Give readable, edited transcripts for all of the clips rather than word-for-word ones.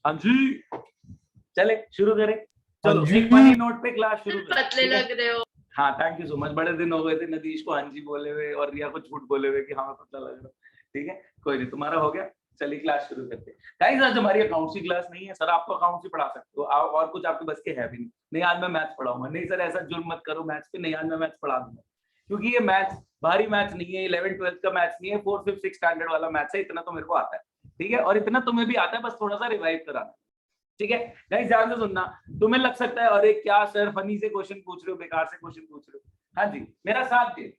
हाँ जी, चले शुरू करें। चलो एक फनी नोट पे क्लास शुरू करें। पतले लग रहे हो। हाँ थैंक यू सो मच, बड़े दिन हो गए थे नतीश को हाँ जी बोले हुए और रिया को झूठ बोले हुए कि हाँ पतला लग रहा। ठीक है कोई नहीं, तुम्हारा हो गया। चलिए क्लास शुरू करते हैं। गाइस आज हमारी अकाउंट्स की क्लास नहीं है सर, आपको अकाउंट्स ही पढ़ा सकते हो और कुछ आपके बस के है भी नहीं। नहीं आज मैं मैथ्स पढ़ाऊंगा। नहीं सर ऐसा जुर्म मत करो मैथ्स पे, नहीं आज मैं मैथ्स पढ़ा दूंगा, क्योंकि ये मैथ्स भारी मैथ्स नहीं है, 11th-12th का मैथ्स नहीं है, 4th 5th 6th स्टैंडर्ड वाला मैथ्स है। इतना तो मेरे को आता है, ठीक है, और इतना तुम्हें भी आता है, बस थोड़ा सा रिवाइव कराना, ठीक है। गाइस ध्यान से सुनना। तुम्हें लग सकता है अरे क्या सर फनी से क्वेश्चन पूछ रहे हो, बेकार से क्वेश्चन पूछ रहे हो। हाँ जी मेरा साथ दे।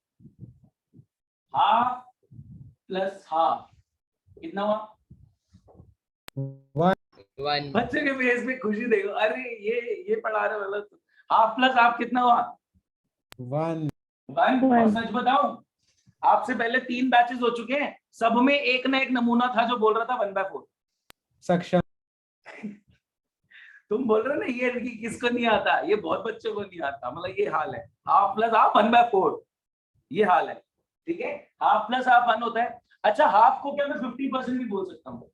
हाफ प्लस हाफ कितना हुआ? 1 बच्चे के फेस पे खुशी देखो, अरे ये पढ़ा रहे वाला तो। हाफ प्लस हाफ कितना हुआ? 1 और सच बताऊं आपसे पहले 3 बैचेस हो चुके हैं, सब में एक ना एक नमूना था जो बोल रहा था 1/4। सक्षम तुम बोल रहे हो ना ये किसको नहीं आता, ये बहुत बच्चों को नहीं आता, मतलब ये हाल है। हाफ प्लस हाफ 1/4 ये हाल है, ठीक है। हाफ प्लस हाफ 1 होता है। अच्छा हाफ को क्या मैं 50% भी बोल सकता हूँ?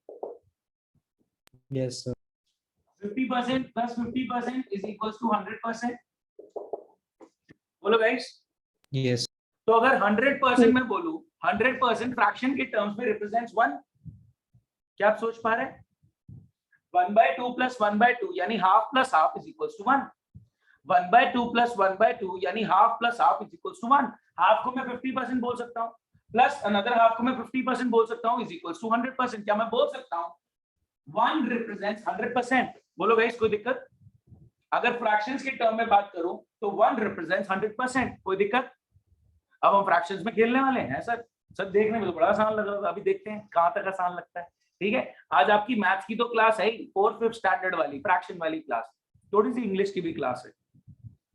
Yes sir 50% plus 50% is equals to 100%। बोलो गाइस। यस तो अगर 100% मैं बोलूं, 100% फ्रैक्शन के टर्म्स में रिप्रेजेंट्स 1। क्या आप सोच पा रहे हैं? 1/2 प्लस 1/2 यानी half plus half is equals to 1। 1/2 plus 1/2 यानी half plus half is equals to 1। Half को मैं 50% बोल सकता हूँ, प्लस अनदर हाफ को मैं 50% बोल सकता हूँ, इज इक्वल्स टू 100%। क्या मैं बोल सकता हूँ 1 रिप्रेजेंट्स 100%? बोलो गाइस कोई दिक्कत? अगर फ्रैक्शंस के टर्म में बात करूं तो 1 रिप्रेजेंट्स 100%, कोई दिक्कत? अब हम फ्रैक्शंस में खेलने वाले हैं सर। सर देखने में तो बड़ा आसान लग रहा था, अभी देखते हैं कहां तक आसान लगता है, ठीक है। आज आपकी मैथ्स की तो क्लास है ही, 4th 5th स्टैंडर्ड वाली फ्रैक्शन वाली क्लास, थोड़ी सी इंग्लिश की भी क्लास है,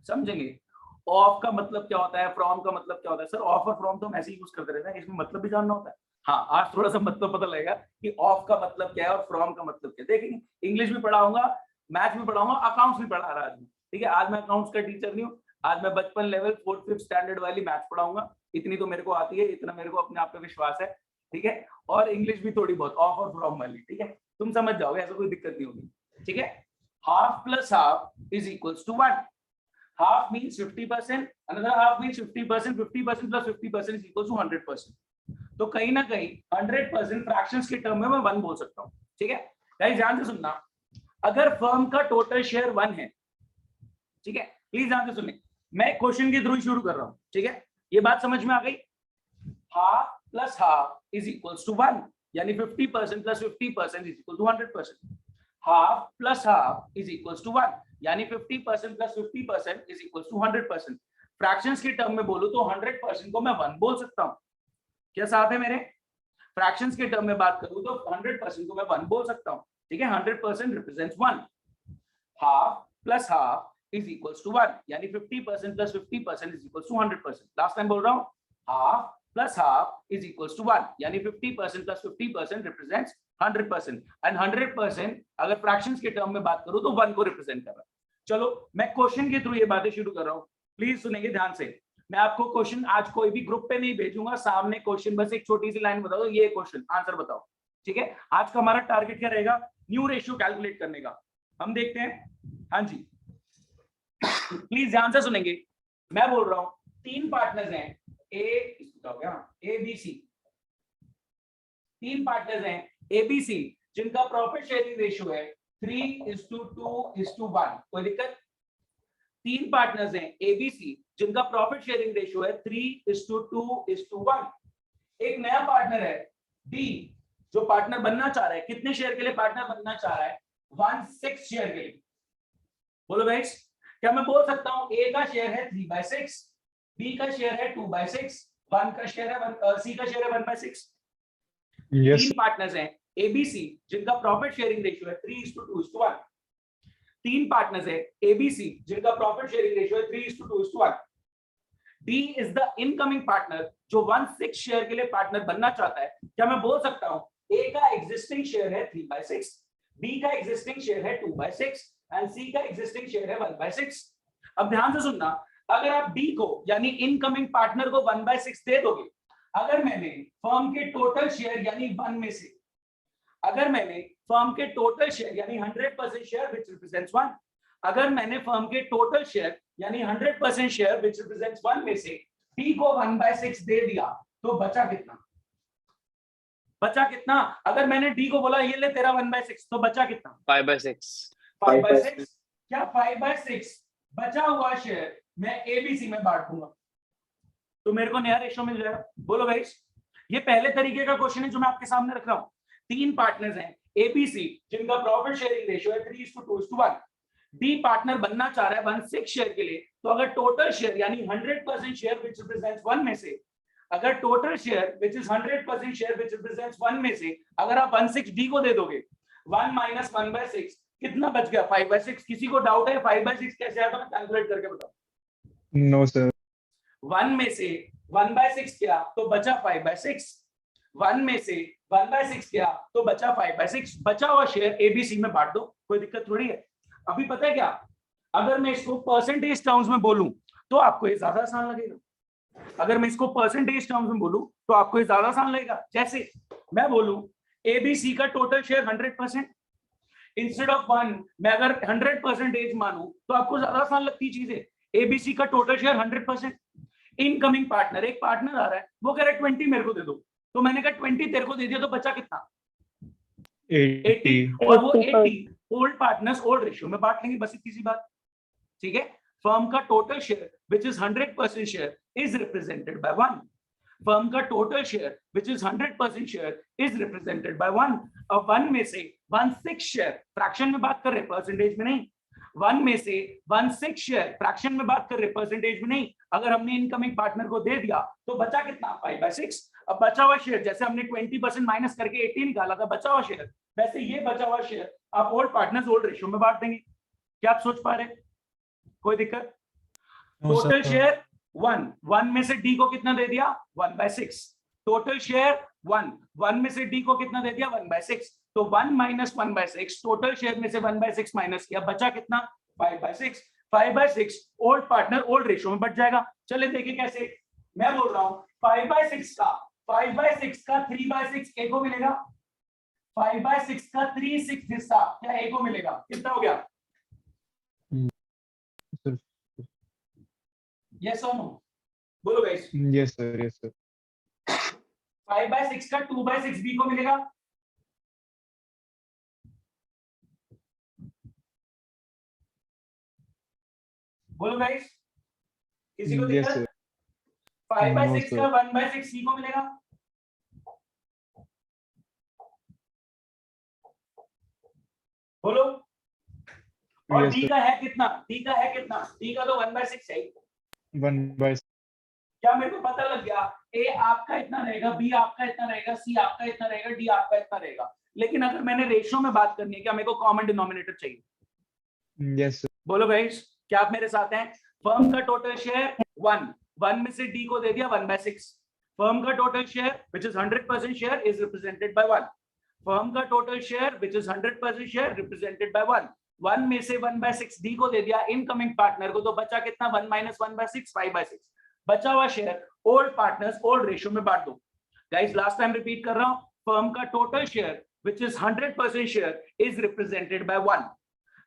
समझेंगे। ऑफ का मतलब क्या होता है, फ्रॉम का मतलब क्या होता है। सर ऑफ और फ्रॉम तो हम ऐसे ही यूज करते रहते हैं, इसमें मतलब भी जानना होता है। हाँ आज थोड़ा सा मतलब पता लगेगा कि ऑफ का मतलब क्या है और फ्रॉम का मतलब क्या है। देखेंगे इंग्लिश भी पढ़ाऊंगा, मैथ्स भी पढ़ाऊंगा, अकाउंट्स भी पढ़ा रहा आज, ठीक है। आज मैं अकाउंट्स का टीचर नहीं हूँ, आज मैं बचपन लेवल 4th 5th स्टैंडर्ड वाली मैथ्स पढ़ाऊंगा। इतनी तो मेरे को आती है, इतना मेरे को अपने आप पे विश्वास है, ठीक है। और इंग्लिश भी थोड़ी बहुत ऑफ और फ्रॉम वाली, ठीक है, तुम समझ जाओगे, ऐसा कोई दिक्कत नहीं होगी, ठीक है। Half plus half is equals to 1। half means 50%, another half means 50%, 50% plus 50% is equals to 100%। तो कहीं ना कहीं 100% फ्रैक्शंस के टर्म में मैं 1 बोल सकता हूँ, ठीक है। गाइस ध्यान से सुनना, अगर फर्म का टोटल शेयर 1 है, ठीक है, प्लीज ध्यान से सुनिए, मैं क्वेश्चन के थ्रू ही शुरू कर रहा हूँ, ठीक है। ये बात समझ में आ गई? Half plus half is equals to 1 यानी 50% plus 50% is equal to 100%। Half plus half is equals to 1 यानी 50% plus 50% is equals to 100%। Fractions के टर्म में बोलूं तो 100% को मैं 1 बोल सकता हूं। क्या साथ है मेरे? फ्रैक्शंस के टर्म में बात करूं तो 100% को मैं 1 बोल सकता हूं, ठीक है। 100% represents 1। Half plus half is equals to 1 यानी 50% plus 50% is equals to 100%। Last time बोल रहा हूं, half plus half is equals to 1 यानी 50% प्लस 50% रिप्रेजेंट्स 100%। एंड 100% अगर फ्रैक्शंस के टर्म में बात करूं तो 1 को रिप्रेजेंट कर रहा है। चलो मैं क्वेश्चन के थ्रू ये बातें शुरू कर रहा हूं, प्लीज सुनेंगे ध्यान से। मैं आपको क्वेश्चन आज कोई भी ग्रुप पे नहीं भेजूंगा, सामने क्वेश्चन बस एक छोटी सी लाइन बताओ, ये क्वेश्चन आंसर बताओ, ठीक है। आज का हमारा टारगेट क्या रहेगा? न्यू रेशियो कैलकुलेट करने का। हम देखते हैं, हाँ जी प्लीज ध्यान से सुनेंगे। मैं बोल रहा हूं 3 पार्टनर्स हैं ए बी सी, 3 पार्टनर्स हैं ए बी सी जिनका प्रॉफिट शेयरिंग रेशियो है 3:2:1। कोई दिक्कत? 3 पार्टनर्स हैं ए बी सी जिनका प्रॉफिट शेयरिंग रेशियो है 3:2:1। एक नया पार्टनर है डी जो पार्टनर बनना चाह रहा है, कितने शेयर के लिए पार्टनर बनना चाह रहा है? 1/6 शेयर के लिए। बोलो गाइस, क्या मैं बोल सकता हूं ए का शेयर है 3/6, बी का शेयर है 2/6, सी का शेयर है 1/6? यस 3 पार्टनर्स हैं एबीसी जिनका प्रॉफिट शेयरिंग रेशियो है 3:2:1। 3 पार्टनर्स है एबीसी जिनका प्रॉफिट शेयरिंग रेशियो है 3:2:1। D is the incoming partner जो 1/6 शेयर के लिए पार्टनर बनना चाहता है। क्या मैं बोल सकता हूं ए का एग्जिस्टिंग शेयर है 3/6, बी का एग्जिस्टिंग शेयर है 2/6 एंड सी का एग्जिस्टिंग शेयर है 1/6। अब ध्यान से सुनना, अगर आप डी को यानी इनकमिंग पार्टनर को 1/6 दे दोगे, अगर मैंने फर्म के टोटल शेयर यानी 1 में से अगर मैंने फर्म के टोटल शेयर यानी 100% शेयर विच रिप्रेजेंट्स 1, अगर मैंने फर्म के टोटल शेयर यानी 100% शेयर विच रिप्रेजेंट्स 1 में से डी को 1/6 दे दिया तो बचा कितना? बचा कितना? अगर मैंने डी को बोला ये ले तेरा 1/6 तो बचा कितना? 5/6. 5/6। क्या 5/6 बचा हुआ शेयर मैं एबीसी में बांट दूंगा तो मेरे को नया रेशियो मिल जाएगा? बोलो गाइस, ये पहले तरीके का क्वेश्चन है जो मैं आपके सामने रख रहा हूं। 3 पार्टनर्स हैं एबीसी जिनका प्रॉफिट शेयरिंग रेशियो है 3:2:1। डी पार्टनर बनना चाह रहा है 1/6 शेयर के लिए, तो अगर टोटल शेयर यानी 100% शेयर विच रिप्रेजेंट्स 1 में से, अगर total share which is 100% share which represents 1 में से अगर आप 1/6 डी को दे दोगे, 1 - 1/6 कितना बच गया? 5/6। किसी को डाउट है 5/6 कैसे आया था? मैं कैलकुलेट करके बताऊं। No, sir. 1 में से 1/6 किया तो बचा 5/6, 1 में से 1/6 किया तो बचा 5/6। बचा हुआ शेयर एबीसी में बांट दो, कोई दिक्कत थोड़ी है। अभी पता है क्या, अगर मैं इसको परसेंटेज टर्म्स में बोलूं तो आपको ये ज्यादा आसान लगेगा। अगर मैं इसको परसेंटेज टर्म्स में बोलूं तो आपको ये ज्यादा आसान लगेगा। जैसे मैं बोलूं एबीसी का टोटल शेयर 100%, इंस्टेड ऑफ 1 मैं अगर 100% मानूं तो आपको ज्यादा आसान लगती चीजें। एबीसी का टोटल शेयर 100%, इनकमिंग पार्टनर, एक पार्टनर आ रहा है वो कह रहा है 20 मेरे को दे दो, तो मैंने कहा 20 तेरे को दे दिया तो बचा कितना? 80। और वो 80 ओल्ड पार्टनर्स ओल्ड रेशियो में बांट लेंगे, बस इतनी सी बात। ठीक है, फर्म का total share which is 100% share is represented by 1। Firm का total share which is 100% share is represented by 1। अब 1 में से 1/6 शेयर, फ्रैक्शन में बात कर रहे, परसेंटेज में नहीं। 1 में से 1/6 शेयर फ्रैक्शन में बात कर रहे, परसेंटेज में नहीं। अगर हमने इनकमिंग पार्टनर को दे दिया तो बचा कितना? 5/6। अब बचा हुआ शेयर जैसे हमने 20% माइनस करके 80 निकाला था बचा हुआ शेयर, वैसे ये बचा हुआ शेयर आप ओल्ड पार्टनर्स ओल्ड रेशियो में बांट देंगे। क्या आप सोच पा रहे हैं? कोई दिक्कत? No, total sir. शेयर 1 में से डी को कितना दे दिया? 1/6। टोटल शेयर 1 में से डी को कितना दे दिया? 1/6। तो 1 - 1/6 टोटल शेयर में से 1/6 माइनस किया, बचा कितना? 5/6। 5/6 ओल्ड पार्टनर ओल्ड रेशियो में बच जाएगा। चले देखिए कैसे। मैं बोल रहा हूं 5/6 का 3/6 ए को मिलेगा, 5/6 का 3/6 हिस्सा क्या ए को मिलेगा? कितना हो गया? यस और नो? बोलो guys. Yes, sir. Yes, sir. 5/6 का 2/6 बी को मिलेगा। बोलो गाइस, किसी को Yes, दिक्कत? sir. 5/6 No, का sir. 1/6 सी को मिलेगा। बोलो। और Yes, डी sir. का है कितना? डी का है कितना? डी का तो 1/6 है ही। 1/6. क्या मेरे को पता लग गया? ए आपका इतना रहेगा, बी आपका इतना रहेगा, सी आपका इतना रहेगा, डी आपका इतना रहेगा। लेकिन अगर मैंने रेशियो में बात करनी है, क्या मेरे को कॉमन डिनोमिनेटर चाहिए? Yes, sir. बोलो गाइस, क्या आप मेरे साथ हैं? फर्म का टोटल शेयर 1 में से डी को दे दिया 1/6। फर्म का total share which is 100% share is represented by 1। Firm का total share which is 100% share represented by 1। 1 में से 1/6 डी को दे दिया इनकमिंग पार्टनर को, तो बचा कितना? 1 - 1/6 5/6। बचा हुआ share old partners old ratio में बांट दो। गाइस लास्ट टाइम रिपीट कर रहा हूं, फर्म का total share which is 100% share is represented by 1।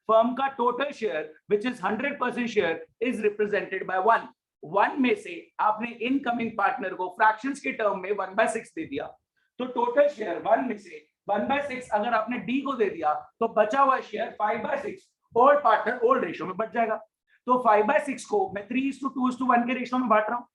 Firm का total share which is 100% share is represented by 1। 1 में से आपने इनकमिंग पार्टनर को फ्रैक्शंस के टर्म में 1/6 दे दिया, तो टोटल शेयर 1 में से 1/6 अगर आपने डी को दे दिया तो बचा हुआ share 5/6 old partner old ratio में बच जाएगा। तो 5/6 को मैं 3:2:1 के रेशियो में बांट रहा हूं।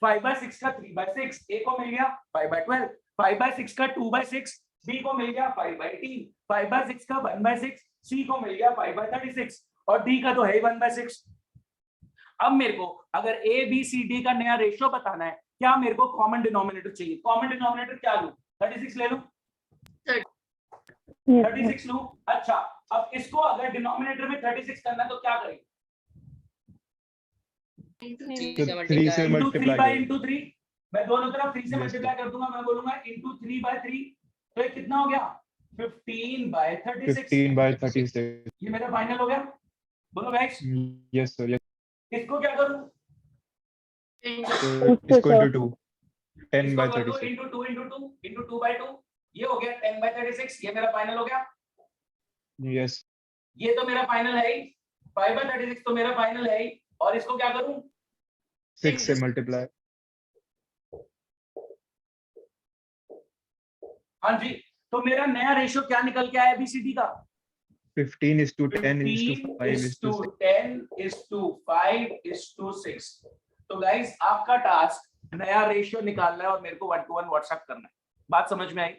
5/6 का 3/6 ए को मिल गया 5/12। 5/6 का 2/6 बी को मिल गया 5/18। 5/6 का 1/6 सी को मिल गया 5/36 और डी का तो है 1/6। अब मेरे को अगर ए बी सी डी का नया रेशियो बताना है, क्या मेरे को कॉमन डिनोमिनेटर चाहिए? कॉमन डिनोमिनेटर क्या लूं? 36 ले लूं? 36 लूं? अच्छा, अब इसको अगर डिनोमिनेटर में 36 करना है तो क्या करें? So 3 से into 3 multiply by करो. into 3, मैं दोनों तरफ 3 से Yes, मल्टीप्लाई कर दूंगा। मैं बोलूंगा into 3/3, तो ये कितना हो गया? 15/36। 15/36. ये मेरा फाइनल हो गया। बोलो गाइस, Yes, sir. Yes. इसको क्या करूं? So it's going to 2. इसको कर दो 10/36. into 2 into 2 into 2/2, ये हो गया 10/36, ये मेरा फाइनल हो गया। Yes. ये तो मेरा फाइनल है ही, 5/36 तो मेरा फाइनल है ही, और इसको क्या करूं 6 से multiply. हाँ जी, तो मेरा नया रेशियो क्या निकल के आया एबीसीडी का? 15:10:5:6. 15:10:5:6। तो गाइस आपका टास्क नया रेशियो निकालना है और मेरे को 1-to-1 व्हाट्सएप करना है। बात समझ में आई?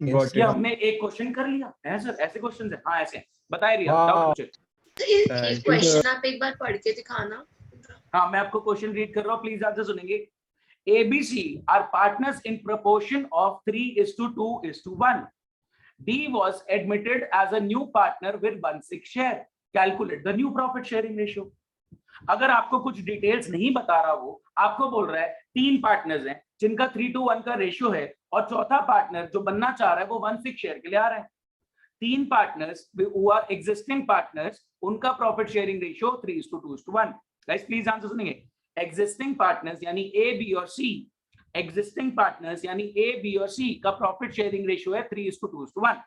Got ये it. हमने एक क्वेश्चन कर लिया है सर, ऐसे क्वेश्चन है? हाँ ऐसे। बताए रिया, Wow. डाउट पूछे। तो ये Thank you, क्वेश्चन आप एक बार पढ़ के दिखाना। हाँ मैं आपको क्वेश्चन रीड कर रहा हूँ, प्लीज आंसर सुनेंगे। ABC are partners in proportion of 3:2:1. D was admitted as a new partner with 1/6 share. Calculate the new profit sharing ratio. अगर आपको कुछ डिटेल्स नहीं बता रहा, वो आपको बोल रहा है 3 पार्टनर्स हैं जिनका 3:1 का रेशियो है, और चौथा पार्टनर जो बनना चाह रहा है वो 1/6 शेयर के लिए आ रहा है। 3 partners who are existing partners, उनका profit sharing ratio 3:2:1। Guys please answer सुनेंगे। एग्जिस्टिंग पार्टनर्स यानी ए, बी और सी, एग्जिस्टिंग पार्टनर्स यानी ए, बी और सी का प्रॉफिट शेयरिंग रेशियो है 3:2:1।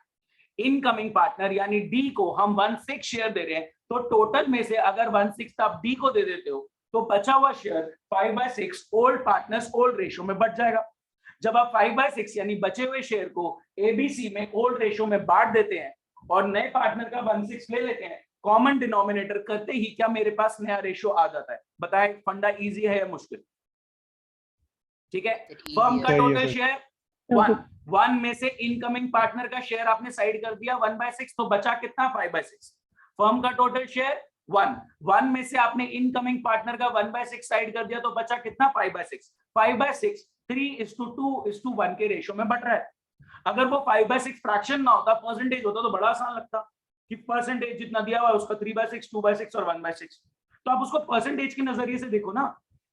इनकमिंग पार्टनर यानी डी को हम 1/6 शेयर दे रहे हैं, तो टोटल में से अगर 1/6 आप डी को दे देते हो तो बचा हुआ share 5/6 old partners old ratio में बढ़ जाएगा। जब आप 5/6 यानी बचे हुए शेयर को एबीसी में ओल्ड रेशियो में बांट देते हैं और नए पार्टनर का 1/6 ले लेते हैं, कॉमन डिनोमिनेटर करते ही क्या मेरे पास नया रेशियो आ जाता है? बताएं फंडा इजी है या मुश्किल? ठीक है, फर्म का टोटल शेयर 1 में से इनकमिंग पार्टनर का शेयर आपने साइड कर दिया 1/6, तो बचा कितना 5/6। फर्म का टोटल शेयर 1 में से आपने इनकमिंग पार्टनर का 1/6 साइड कर दिया, तो बचा कितना 5/6। 5/6 3:2:1 के रेशियो में बढ़ रहा है। अगर वो 5/6 फ्रैक्शन ना होता, परसेंटेज होता, तो बड़ा आसान लगता कि परसेंटेज जितना दिया हुआ है उसका 3/6, 2/6 और 1/6। तो आप उसको परसेंटेज के नजरिए से देखो ना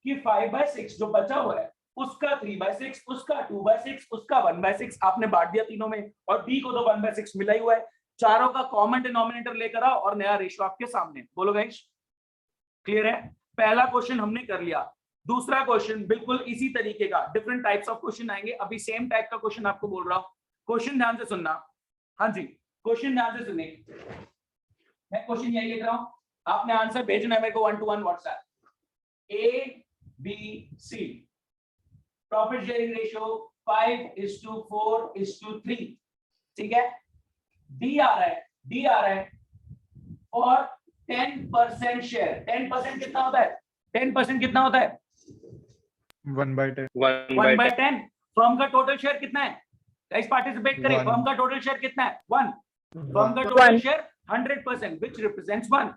कि 5/6 जो बचा हुआ है उसका 3/6, उसका 2/6, उसका 1/6 आपने बांट दिया तीनों में, और डी को तो 1/6 मिला ही हुआ है। चारों का कॉमन डिनोमिनेटर लेकर आओ और नया रेशियो आपके सामने। बोलो गाइस, क्लियर है? पहला क्वेश्चन हमने कर लिया। दूसरा क्वेश्चन बिल्कुल इसी तरीके का, डिफरेंट टाइप्स ऑफ क्वेश्चन आएंगे। अभी सेम टाइप का क्वेश्चन आपको बोल रहा हूं, क्वेश्चन ध्यान से सुनना। हाँ जी, क्वेश्चन ध्यान से सुनिए। मैं क्वेश्चन यही लिख रहा हूं, आपने आंसर भेजना है मेरे को 1-to-1 WhatsApp. A B C profit sharing ratio 5:4:3, ठीक है। डी आ रहा है और 10% शेयर। 10% कितना होता है? 10% कितना होता है? 1/10. 1/10। फर्म का टोटल शेयर कितना है? गाइस पार्टिसिपेट करें। 1. फर्म का टोटल शेयर कितना है? 1। फर्म का total share 100% which represents 1।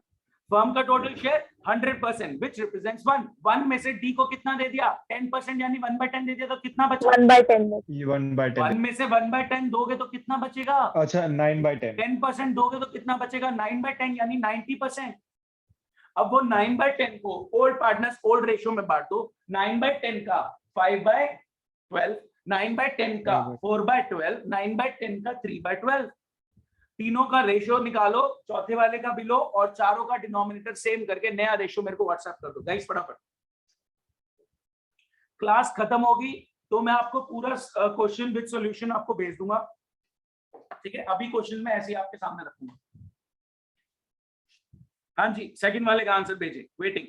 Firm का टोटल शेयर 100% which represents 1। 1 में से डी को कितना दे दिया? 10% यानी 1/10 दे दिया, तो कितना बचा? 1/10। 1/10. 1 में से 1/10 दोगे तो कितना बचेगा? अच्छा 9/10. 10% दोगे तो कितना बचेगा? 9/10 यानी 90%। अब वो 9/10 को ओल्ड पार्टनर्स ओल्ड रेशियो में बांट दो। 9/10 का 5/12, 9/10 का 4/12, 9/10 का 3/12। तीनों का रेशियो निकालो, चौथे वाले का भी लो, और चारों का डिनोमिनेटर सेम करके नया रेशियो मेरे को व्हाट्सएप कर दो गाइस फटाफट। क्लास खत्म होगी तो मैं आपको पूरा क्वेश्चन विद सॉल्यूशन आपको भेज दूंगा, ठीक है। अभी क्वेश्चन मैं ऐसे ही आपके सामने रखूंगा। हाँ जी, सेकंड वाले का आंसर भेजिए, वेटिंग।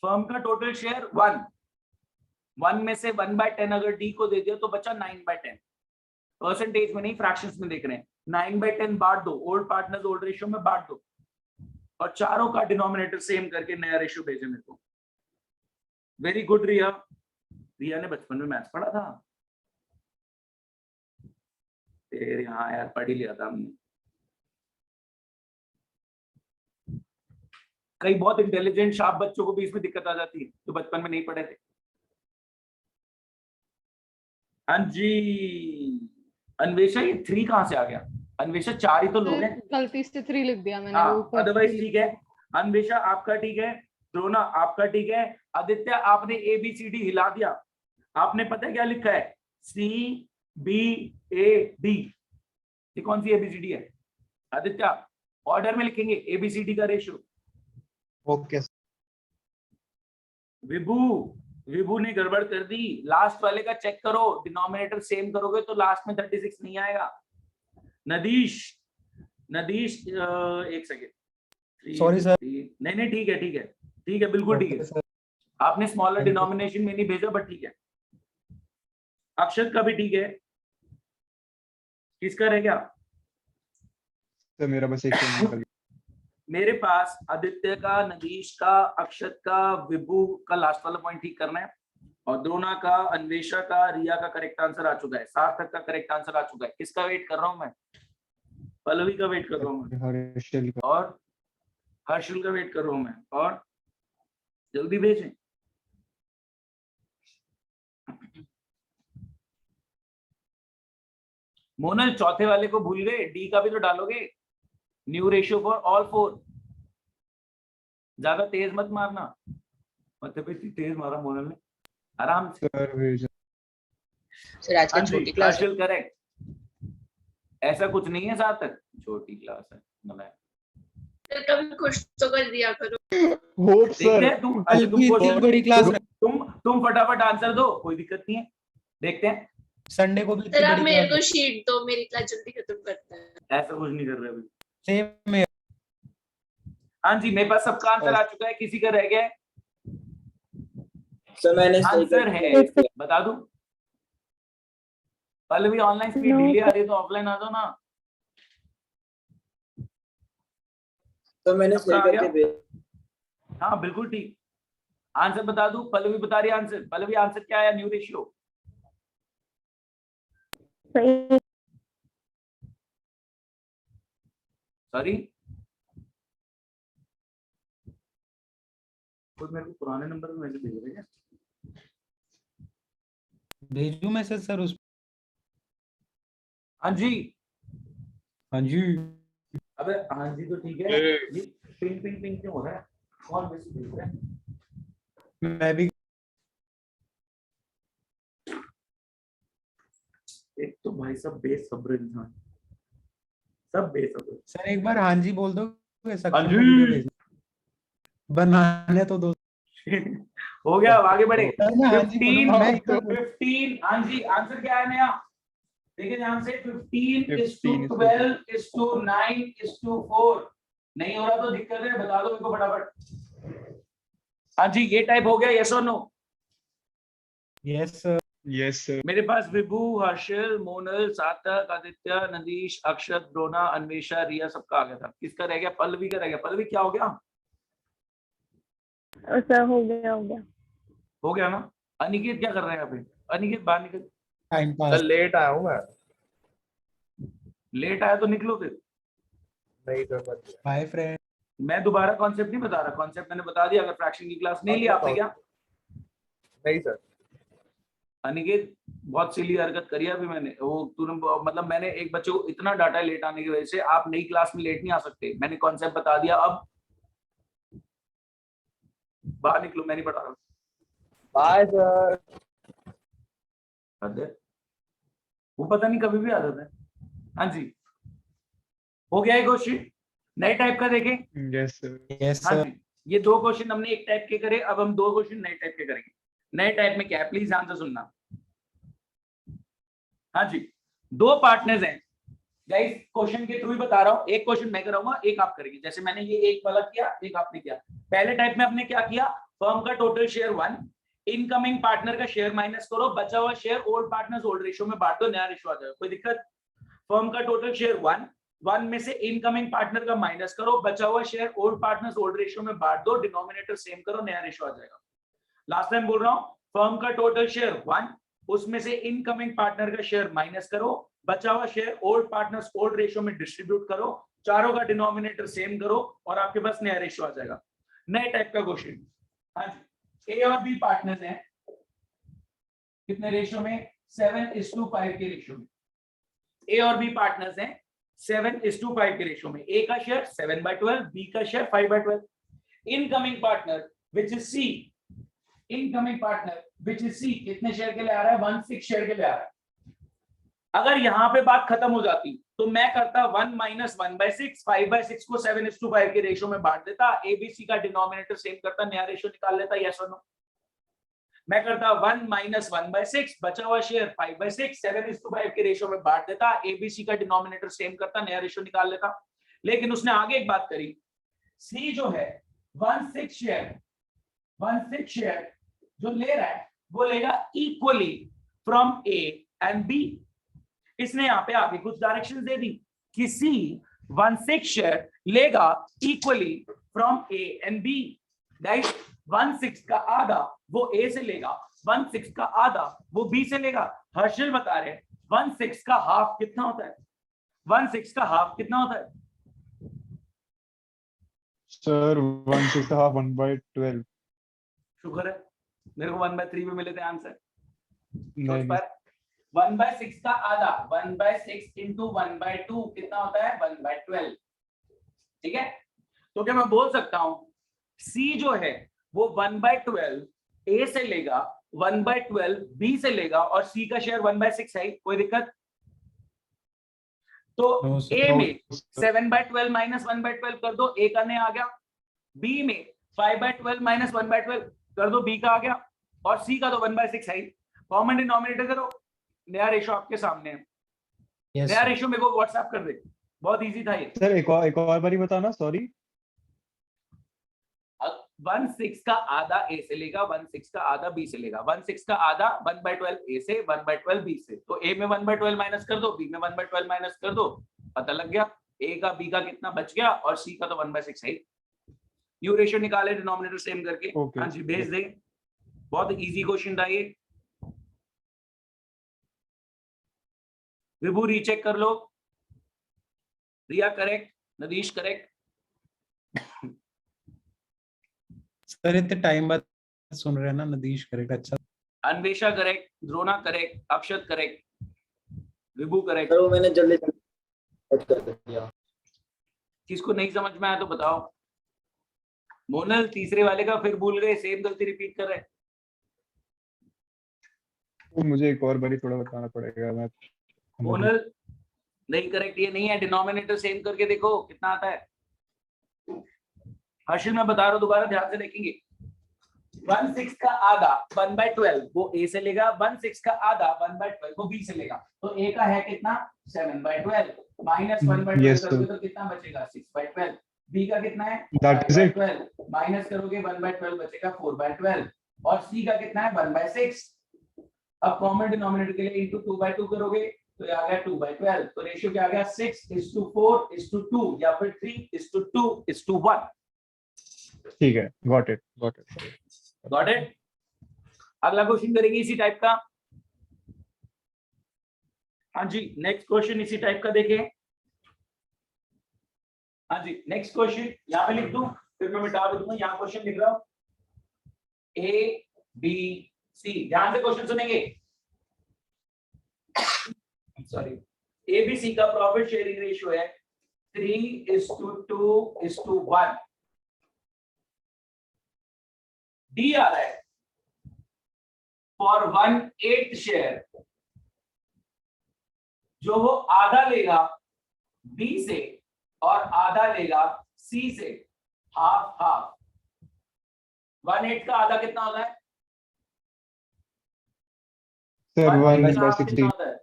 फर्म का टोटल शेयर 1 में से 1/10 अगर डी को दे दिया तो बचा 9/10। परसेंटेज में नहीं, फ्रैक्शंस में देख रहे हैं। 9/10 बांट दो, ओल्ड पार्टनर्स ओल्ड रेशियो में बांट दो, और चारों का डिनोमिनेटर सेम करके नया रेशियो भेजे मेरे को। वेरी गुड रिया। रिया ने बचपन में मैथ्स पढ़ा था तेरे? हाँ यार, पढ़ ही लिया था हमने। कई बहुत इंटेलिजेंट शार्प बच्चों को भी इसमें दिक्कत आ जाती है जो बचपन में नहीं पढ़े थे। हाँ जी, अन्वेषा ये 3 कहाँ से आ गया? अन्वेषा 4 ही तो लोग हैं। गलती से 3 लिख दिया मैंने। हाँ, अदरवाइज ठीक है। अन्वेषा आपका ठीक है, द्रोना आपका ठीक है, आदित्य आपने ABCD हिला दिया। आपने पता है क्या लिखा है? सी बी ए डी, ये कौन सी एबीसीडी है आदित्य? ऑर्डर में लिखेंगे एबीसीडी का रेशियो। ओके विभू, विभू ने गड़बड़ कर दी, लास्ट वाले का चेक करो, डिनोमिनेटर सेम करोगे तो लास्ट में 36 नहीं आएगा। नदीश, नदीश एक सेकेंड, सॉरी सर। नहीं नहीं ठीक है ठीक है ठीक है, बिल्कुल ठीक है। आपने स्मॉलर डिनोमिनेशन में नहीं भेजा बट ठीक है। अक्षत का भी ठीक है, किसका रह गया? तो मेरा बस एक निकल गया। मेरे पास आदित्य का, नदीश का, अक्षत का, विभू का लास्ट वाला पॉइंट ठीक करना है, और द्रोणा का, अन्वेषा का, रिया का करेक्ट आंसर आ चुका है, सार्थक का करेक्ट आंसर आ चुका है। किसका वेट कर रहा हूं मैं? पल्लवी का वेट कर रहा हूं मैं, हर्षल का। और हर्षल का वेट कर रहा हूं मैं, और जल्दी भेजें। मोनल चौथे वाले को भूल गए, डी का भी तो डालोगे, new ratio for all four. ज्यादा तेज मत मारना, मतलब इतनी तेज मारा मोनल ने, आराम से। सर भेजा। सर आज हाँ का जी, छोटी क्लास है। हर्षल करेक्ट। ऐसा कुछ नहीं है साथ तक, छोटी क्लास है मतलब। सर कभी कुछ तो कर दिया करो। होप देखते सर। हैं तुम, अच्छा तुम बहुत क्वेश्चन, बड़ी क्लास है। तुम फटाफट आंसर दो, कोई दिक्कत नहीं है, देखते हैं। संडे को भी सर इतनी आप बड़ी मेरे क्लास को शीट दो, मेरी क्लास जल्दी खत्म करता है। ऐसा कुछ नहीं कर रहे अभी। सेम में। हाँ जी, मेरे पास सबका आंसर आ चुका है, किसी का रह गया है? सर मैंने आंसर है, बता दूं? पल्लवी ऑनलाइन स्पीड ढीली आ रही है तो ऑफलाइन आ जाओ ना। तो मैंने सबका सही आ करके गया? हाँ बिल्कुल ठीक। आंसर बता दूं? पल्लवी बता रही है आंसर। पल्लवी आंसर क्या आया न्यू रेशियो? सॉरी, कोई मेरे को पुराने नंबर में मैसेज भेज रहे हैं। भेजू मैसेज सर उस। हाँ जी, हाँ जी। अबे हाँ जी तो ठीक है, ये पिंग पिंग पिंग क्यों हो रहा है? कौन मैसेज भेज रहा है? मैं भी। एक तो भाई सब बेसब्र इंसान, सब बेसब्र। सर एक बार हाँ जी बोल दो, ऐसा हाँ जी। वीडियो भेज बनाने तो दो। हो गया, अब आगे बढ़े। सर मैं हाँ जी 15 बोलूंगा, मैं एक बार बोलूंगा। 15, हाँ जी आंसर क्या है नया? देखिए ध्यान से, 15 is to 15 12 is to 9 is to 4। नहीं हो रहा तो दिक्कत है, बता दो मेरे को फटाफट। हाँ जी, ये टाइप हो गया, यस और no? Yes sir. Yes sir. मेरे पास विभू, हर्षल, मोनल, सार्थक, आदित्य, नदीश, अक्षत, द्रोणा, अन्वेषा, रिया सबका आ गया था। किसका रह गया? पल्लवी का रह गया। पल्लवी क्या हो गया? सर हो गया हो गया। हो गया ना? अनिकेत क्या कर रहा है यहाँ पे? अनिकेत बाहर निकल। Time pass. लेट आया हूँ मैं। लेट आया तो निकलो फिर। नहीं कर पाती। Bye friend. मैं दोबारा कॉन्सेप्ट नहीं बता रहा, कॉन्सेप्ट मैंने बता दिया। अगर फ्रैक्शन की क्लास नहीं ली आपने क्या? नहीं सर। अनिकेत बहुत सिली हरकत करी है अभी मैंने, वो तूने मतलब मैंने एक बच्चे को इतना डाटा लेट आने की वजह से, आप नई क्लास में लेट नहीं आ सकते, मैंने कॉन्सेप्ट बता दिया। अब बाहर निकलो, मैं नहीं पढ़ा रहा। Bye sir. वो पता नहीं कभी भी आ जाता है। हाँ जी, हो गया है क्वेश्चन। नए टाइप का देखें। Yes sir. यस हाँ सर। जी, ये दो क्वेश्चन हमने एक टाइप के करे, अब हम दो क्वेश्चन नए टाइप के करेंगे। नए टाइप में क्या है, प्लीज ध्यान से सुनना। हाँ जी, दो पार्टनर्स हैं गाइस, क्वेश्चन के थ्रू ही बता रहा हूं। एक क्वेश्चन मैं कराऊंगा, एक आप करेंगे। जैसे मैंने ये एक वाला किया, एक आपने किया। पहले टाइप में आपने क्या किया? फर्म का टोटल शेयर 1, इनकमिंग पार्टनर का शेयर माइनस करो, बचा हुआ share old partners old ratio में बांट दो, नया रेशियो आ जाएगा। कोई दिक्कत? फर्म का टोटल शेयर 1 में से इनकमिंग पार्टनर का माइनस करो, बचा हुआ share old partners old ratio में बांट दो, डिनोमिनेटर सेम करो, नया रेशियो आ जाएगा। लास्ट टाइम बोल रहा हूं, फर्म का टोटल शेयर 1, उसमें से इनकमिंग पार्टनर का शेयर माइनस करो, बचा हुआ share old partners old ratio में डिस्ट्रीब्यूट करो, चारों का डिनोमिनेटर सेम करो, और आपके पास नया रेशियो आ जाएगा। नए टाइप का क्वेश्चन। हाँ जी, ए और बी पार्टनर्स हैं, कितने रेशियो में? 7:5 के रेशियो में। ए और बी पार्टनर्स हैं 7:5 के रेशियो में। ए का शेयर 7/12, बी का share 5/12। Incoming partner which is C, incoming partner which is C कितने शेयर के लिए आ रहा है? 1/6 शेयर के लिए आ रहा है। अगर यहाँ पे बात खत्म हो जाती तो मैं करता 1 माइनस 1/6, 5/6 को 7:5 के रेशो में बांट देता, एबीसी का डिनोमिनेटर सेम करता, नया रेशो निकाल लेता, यस और नो। मैं करता 1 माइनस 1/6, बचा हुआ शेयर 5/6, 7:5 के रेशो में बांट देता, एबीसी का डिनोमिनेटर सेम करता, नया रेशो निकाल लेता। लेकिन उसने आगे एक बात करी, सी जो है 1/6 शेयर जो ले रहा है वो लेगा equally from A and B. इसने यहाँ पे आगे कुछ डायरेक्शन दे दी कि सी 1/6 शेयर लेगा equally from A and B. Right, 1/6 का आधा वो ए से लेगा, 1/6 का आधा वो बी से लेगा। हर्षल बता रहे 1/6 का हाफ कितना होता है? 1/6 का हाफ कितना होता है? सर 1/6 का हाफ 1/12। शुक्र है मेरे को 1/3 में मिले थे आंसर। नहीं 1/6 का आधा 1/6 इंटू 1/2 कितना होता है? 1/12। ठीक है, तो क्या मैं बोल सकता हूं सी जो है वो 1/12 ए से लेगा, 1/12 बी से लेगा और सी का शेयर 1/6 है, कोई दिक्कत? तो No, sir. ए में 7/12 माइनस 1/12 कर दो, ए का ने आ गया। बी में 5/12 माइनस 1/12 कर दो, बी का आ गया। और सी का तो 1/6 है। कॉमन डिनोमिनेटर करो, नया रेशो आपके सामने है। Yes, नया sir. रेशो मेरे को व्हाट्सएप कर दे, बहुत इजी था ये। सर एक और बारी बताना, सॉरी। 1/6 का आधा ए से लेगा, 1/6 का आधा बी से लेगा। 1/6 का आधा 1/12 ए से, 1/12 बी से। तो ए में 1/12 माइनस कर दो, बी में 1/12 माइनस कर दो, पता लग गया ए का बी का कितना बच गया, और सी का तो 1/6 है। यू रेशियो निकाले डिनोमिनेटर सेम करके। Okay. हाँ जी, भेज दे। बहुत इजी क्वेश्चन था ये। विभू रीचेक कर लो। रिया करेक्ट, नदीश करेक्ट। सर इतने टाइम बाद सुन रहे हैं ना, नदीश करेक्ट। अच्छा अन्वेषा करेक्ट, द्रोणा करेक्ट, अक्षत करेक्ट, विभू करेक्ट। सर वो मैंने जल्दी कर दिया। किसको नहीं समझ में आया तो बताओ। मोनल तीसरे वाले का फिर भूल गए, सेम गलती रिपीट कर रहे। तो मुझे एक और बारी थोड़ा बताना पड़ेगा। मैं मोनल नहीं, करेक्ट ये नहीं है। डिनोमिनेटर सेम करके देखो कितना आता है। हर्षिल मैं बता रहा हूं, दोबारा ध्यान से देखेंगे। 1/6 का आधा 1/12 वो ए से लेगा, 1/6 का आधा 1/12 वो बी से लेगा। तो ए का है कितना? 7/12 माइनस 1/12 Yes, करोगे sir. तो कितना बचेगा? 6/12। बी का कितना है? That is it. 5/12 माइनस करोगे 1/12 बचेगा 4/12। और सी का कितना है? 1/6। अब कॉमन डिनोमिनेटर के लिए इंटू 2/2 करोगे तो ये आ गया 2/12। तो रेशियो क्या आ गया? 6:4:2 या फिर 3:2:1। ठीक है, गॉट इट। Got it. अगला क्वेश्चन करेंगे इसी टाइप का। हाँ जी, नेक्स्ट क्वेश्चन इसी टाइप का देखें। हाँ जी, नेक्स्ट क्वेश्चन यहाँ पे लिख दूं, फिर मैं मिटा दूंगा। यहाँ क्वेश्चन लिख रहा हूं ए बी सी। ध्यान से क्वेश्चन सुनेंगे। सॉरी, ए बी सी का प्रॉफिट शेयरिंग रेशियो है 3:2:1। डी आ रहा है फॉर 1/8 शेयर, जो वो आधा लेगा बी से और आधा लेगा सी से, हाफ हाफ। 1/8 का आधा कितना होता है? सर 1/8 का हाफ 1/16। कितना होता है?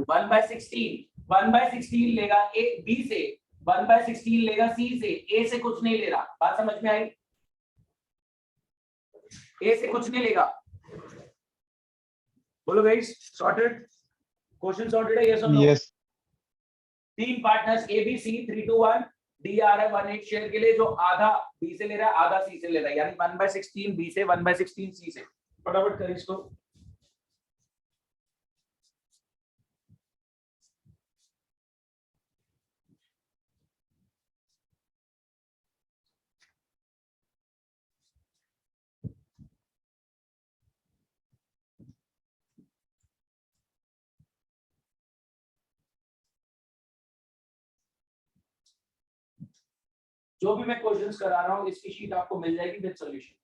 1/16। 1/16 लेगा ए बी से, 1/16 लेगा सी से, ए से कुछ नहीं ले रहा। बात समझ में आई? ए से कुछ नहीं लेगा। बोलो गाइस, सॉर्टेड? क्वेश्चन सॉर्टेड है? यस और no? Yes. 3 partners A B C 3:1। D आ रहा है 1/8 शेयर के लिए, जो आधा बी से ले रहा है आधा सी से ले रहा है, यानी 1/16 बी से 1/16 सी से। फटाफट करें इसको। जो भी मैं क्वेश्चंस करा रहा हूं इसकी शीट आपको मिल जाएगी विद सॉल्यूशन।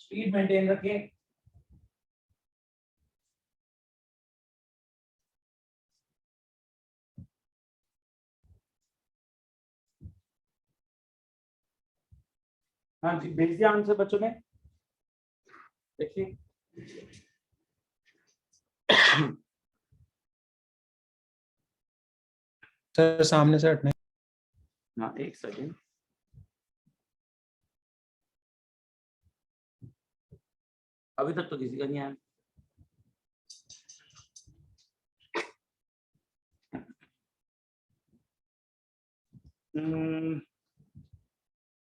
स्पीड मेंटेन रखें। हाँ जी, भेज दिया आंसर बच्चों ने, देखिए। सर सामने से हटने। हाँ, एक सेकेंड। अभी तक तो किसी का नहीं आया।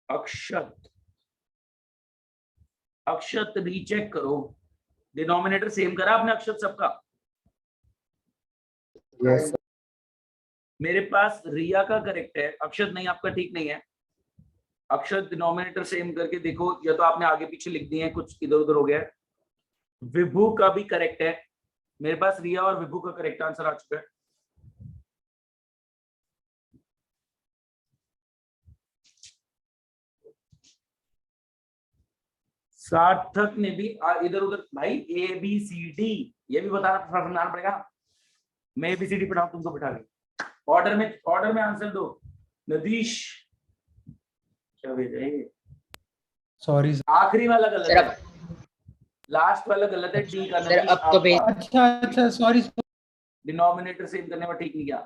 अक्षत, अक्षत रीचेक करो, डिनोमिनेटर सेम करा आपने अक्षत सबका? Yes sir. मेरे पास रिया का करेक्ट है, अक्षत नहीं, आपका ठीक नहीं है। अक्षत डिनोमिनेटर सेम करके देखो, या तो आपने आगे पीछे लिख दिए हैं, कुछ इधर उधर हो गया है। विभू का भी करेक्ट है, मेरे पास रिया और विभू का करेक्ट आंसर आ चुका है। सार्थक ने भी इधर उधर, भाई ए बी सी डी ये भी बताना पड़ेगा। मैं ए बी सी डी पढ़ाऊं, तुमको बिठा के ऑर्डर में आंसर दो। नदीश क्या भेजा है? सॉरी आखिरी वाला गलत सर, है, लास्ट वाला गलत है। डी का सर, अब तो भेज- अच्छा अच्छा सॉरी। डिनोमिनेटर सेम करने में ठीक नहीं किया।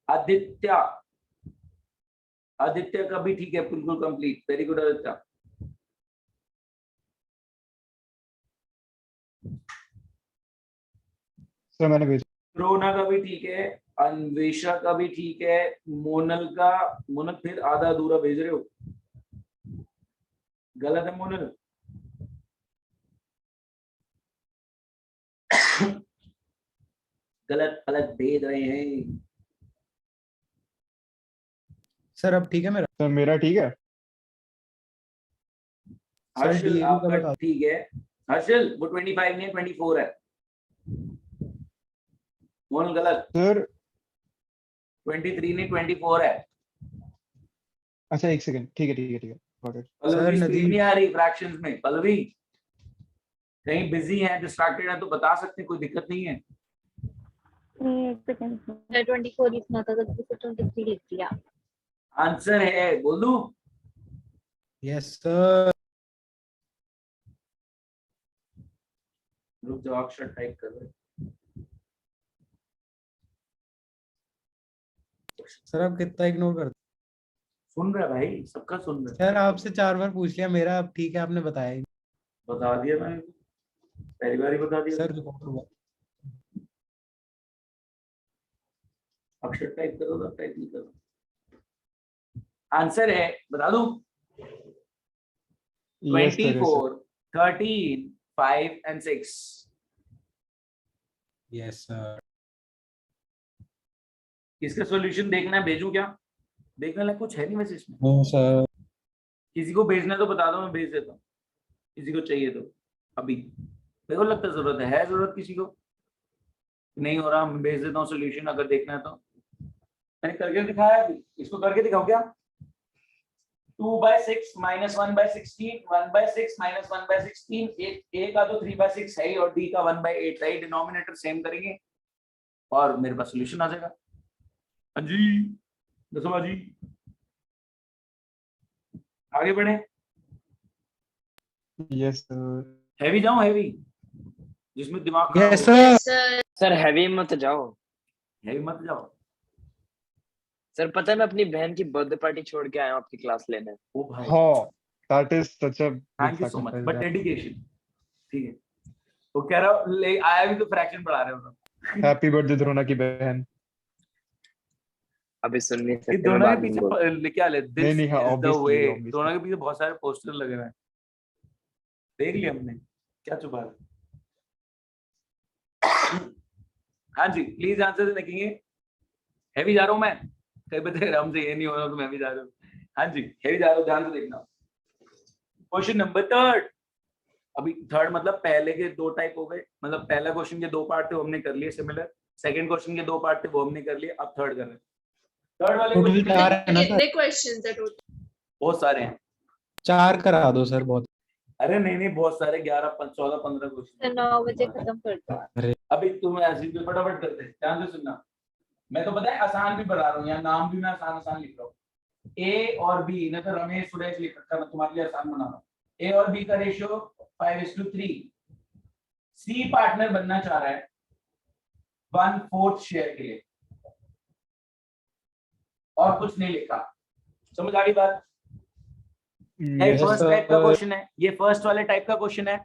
आदित्य, आदित्य का भी ठीक है, बिल्कुल complete, very good Aditya. Sir मैंने भेजा। रोना का भी ठीक है, अन्वेषा का भी ठीक है, मोनल का, मोनल फिर आधा अधूरा भेज रहे हो, गलत है मोनल। गलत गलत भेज रहे हैं। सर अब ठीक है मेरा? सर मेरा ठीक है। सर हर्षल DAV का आपका बता। ठीक है। हर्षल वो 25 नहीं 24 है। मोनल गलत, सर 23 नहीं 24 है। अच्छा एक सेकंड, ठीक है ठीक है ठीक है, got it। Pallavi Nadeem- screen नहीं आ रही फ्रैक्शंस में। पल्लवी कहीं बिजी है, डिस्ट्रैक्टेड है तो बता सकते हैं, कोई दिक्कत नहीं है। 24 लिखना था तो 23 लिख दिया। आंसर है, बोल दूं? Yes sir. रुक जाओ, अक्षर टाइप कर रहे। सर आप कितना इग्नोर करते? सुन रहा है भाई, सबका सुन रहा है। सर आपसे 4 बार पूछ लिया, मेरा अब ठीक है आपने बताया ही। बता दिया मैंने, पहली बार ही बता दिया। सर रिकॉर्ड हुआ। अक्षर टाइप करो तो टाइप नहीं करो। आंसर है, बता दूं? Yes, sir, yes, sir। 24, 13, 5 and 6। Yes sir. इसका सॉल्यूशन देखना है, भेजूं क्या? देखने लायक कुछ है नहीं वैसे इसमें। No sir. किसी को भेजना है तो बता दो, मैं भेज देता हूँ। किसी को चाहिए तो अभी, मेरे को लगता है जरूरत है जरूरत किसी को? नहीं हो रहा, मैं भेज देता हूँ सॉल्यूशन, अगर देखना है तो। मैंने करके दिखाया अभी, इसको करके दिखाओ क्या? 2/6 -1/16, 1/6 -1/16, ए का तो 3/6 है ही, और डी का 1/8 है ही। डिनोमिनेटर सेम करेंगे और मेरे पास सॉल्यूशन आ जाएगा। हाँ जी, दसो जी, आगे बढ़े। Yes sir. हैवी जाऊं, हैवी जिसमें दिमाग खराब यस हो। सर। सर, सर हैवी मत जाओ। हैवी मत जाओ। सर पता है मैं अपनी बहन की बर्थडे पार्टी छोड़ के आया हूँ आपकी क्लास लेने। ओ भाई, हाँ, that is such a big thank you so much, sacrifice but यार। डेडिकेशन। ठीक है, वो कह रहा हूं, ले आया भी तो फ्रैक्शन बढ़ा रहे हो। हैप्पी बर्थडे द्रोणा की बहन। अभी सुन नहीं ये सकते, मैं दोनों के बाद में पीछे बोलूंगा। क्या ले, नहीं, दिस हाँ, is the obviously, way. obviously। दोनों के पीछे बहुत सारे पोस्टर लगे हुए हैं, देख लिया हमने, क्या छुपा है। हाँ जी, प्लीज आंसर लिखेंगे। हैवी जा रहा हूं मैं, कई बता रहा हमसे ये नहीं हो रहा तो मैं भी जा रहा हूँ। हाँ जी, हैवी जा रहा हूँ, ध्यान से देखना। Question number 3। अभी थर्ड मतलब पहले के 2 टाइप हो गए, मतलब पहला क्वेश्चन के 2 पार्ट थे वो हमने कर लिए सिमिलर, सेकंड क्वेश्चन के 2 पार्ट थे वो हमने कर लिए, अब थर्ड कर रहे हैं। थर्ड वाले टोटल क्वेश्चन 4 है ना सर? कितने क्वेश्चंस है टोटल? बहुत सारे हैं। 4 करा दो सर, बहुत। अरे नहीं नहीं, बहुत सारे 11 14 15 सर क्वेश्चन। 9 बजे खत्म कर दो। अभी तुम ऐसे भी फटाफट करते हैं, ध्यान से सुनना। मैं तो पता है आसान भी बता रहा हूँ, यहाँ नाम भी मैं आसान आसान लिख रहा हूँ। ए और बी, न तो रमेश सुरेश लिख रखा, मैं तुम्हारे लिए आसान बना रहा हूँ। ए और बी का रेशियो 5:3। सी पार्टनर बनना चाह रहा है 1/4 शेयर के लिए, और कुछ नहीं लिखा। समझ आ गई बात? ये Yes, फर्स्ट sir. टाइप का क्वेश्चन है, ये फर्स्ट वाले टाइप का क्वेश्चन है,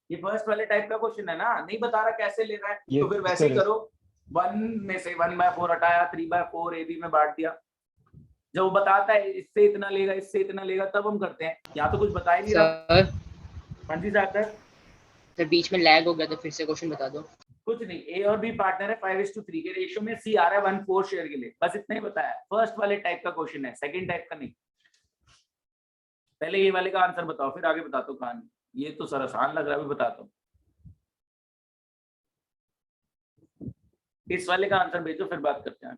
ये फर्स्ट वाले टाइप का क्वेश्चन है ना। नहीं बता रहा कैसे ले रहा है, Yes, तो फिर वैसे ही sir. करो। 1 में से 1/4 हटाया, 3/4 ए बी में बांट दिया। जब वो बताता है इससे इतना लेगा, इससे इतना लेगा, तब हम करते हैं। यहाँ तो कुछ बता ही नहीं रहा। सर हाँ जी जाकर सर बीच में लैग हो गया तो फिर से क्वेश्चन बता दो। कुछ नहीं, ए और बी पार्टनर है 5:3 के रेशियो में, सी आ रहा है 1/4 शेयर के लिए, बस इतना ही बताया। फर्स्ट वाले टाइप का क्वेश्चन है, सेकंड टाइप का नहीं। पहले ये वाले का आंसर बताओ, फिर आगे बताता हूँ कहानी। ये तो सर आसान लग रहा है, अभी बताता हूँ। इस वाले का आंसर भेजो, फिर बात करते हैं।